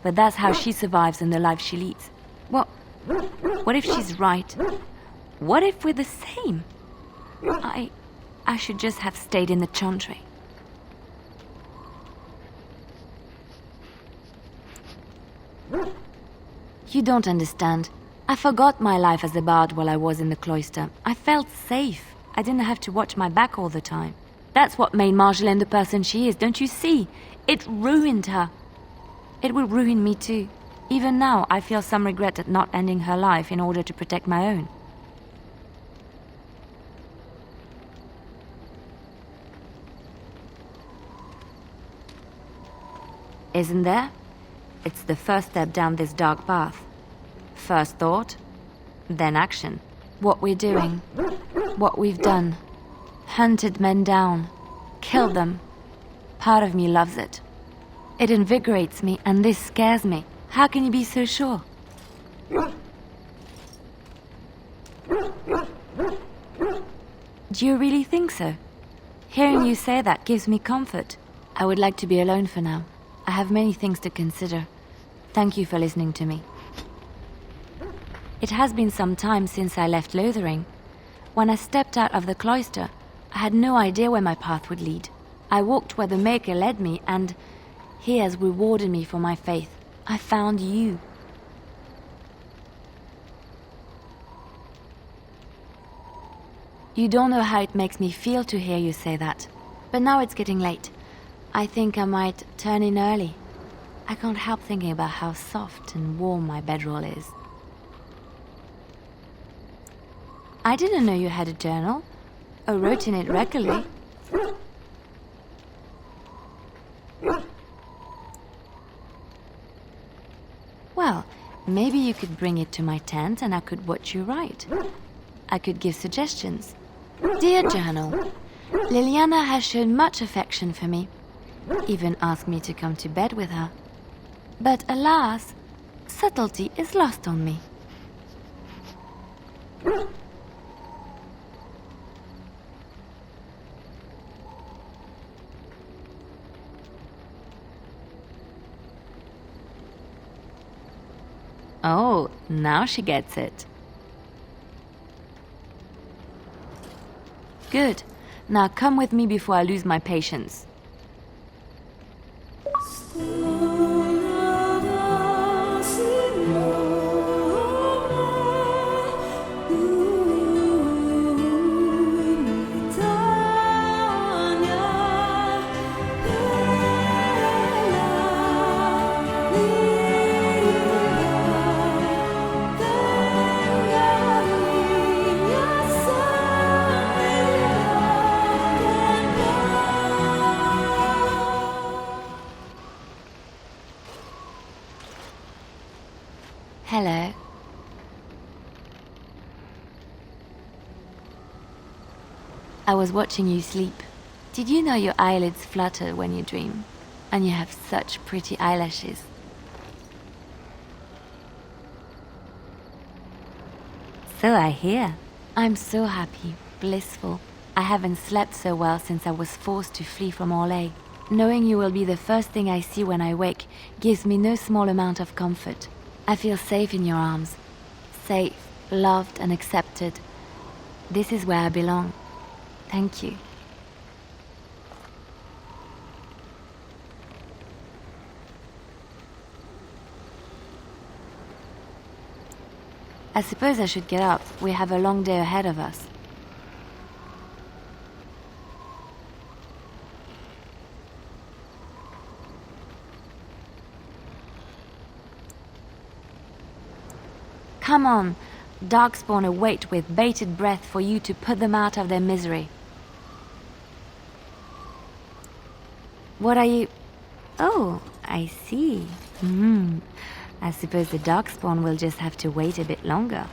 But that's how she survives in the life she leads. Well, what if she's right? What if we're the same? I should just have stayed in the Chantry. You don't understand. I forgot my life as a bard while I was in the cloister. I felt safe. I didn't have to watch my back all the time. That's what made Marjolaine the person she is, don't you see? It ruined her. It will ruin me too. Even now, I feel some regret at not ending her life in order to protect my own. Isn't there? It's the first step down this dark path. First thought, then action. What we're doing, what we've done. Hunted men down, killed them. Part of me loves it. It invigorates me, and this scares me. How can you be so sure? Do you really think so? Hearing you say that gives me comfort. I would like to be alone for now. I have many things to consider. Thank you for listening to me. It has been some time since I left Lothering. When I stepped out of the cloister, I had no idea where my path would lead. I walked where the Maker led me, and he has rewarded me for my faith. I found you. You don't know how it makes me feel to hear you say that. But now it's getting late. I think I might turn in early. I can't help thinking about how soft and warm my bedroll is. I didn't know you had a journal. I wrote in it regularly. Well, maybe you could bring it to my tent and I could watch you write. I could give suggestions. Dear Journal, Liliana has shown much affection for me. Even asked me to come to bed with her. But alas, subtlety is lost on me. Oh, now she gets it. Good. Now come with me before I lose my patience. Hello. I was watching you sleep. Did you know your eyelids flutter when you dream? And you have such pretty eyelashes. So I hear. I'm so happy, blissful. I haven't slept so well since I was forced to flee from Orlais. Knowing you will be the first thing I see when I wake gives me no small amount of comfort. I feel safe in your arms. Safe, loved and accepted. This is where I belong. Thank you. I suppose I should get up. We have a long day ahead of us. Come on. Darkspawn await with bated breath for you to put them out of their misery. What are you... Oh, I see. I suppose the Darkspawn will just have to wait a bit longer.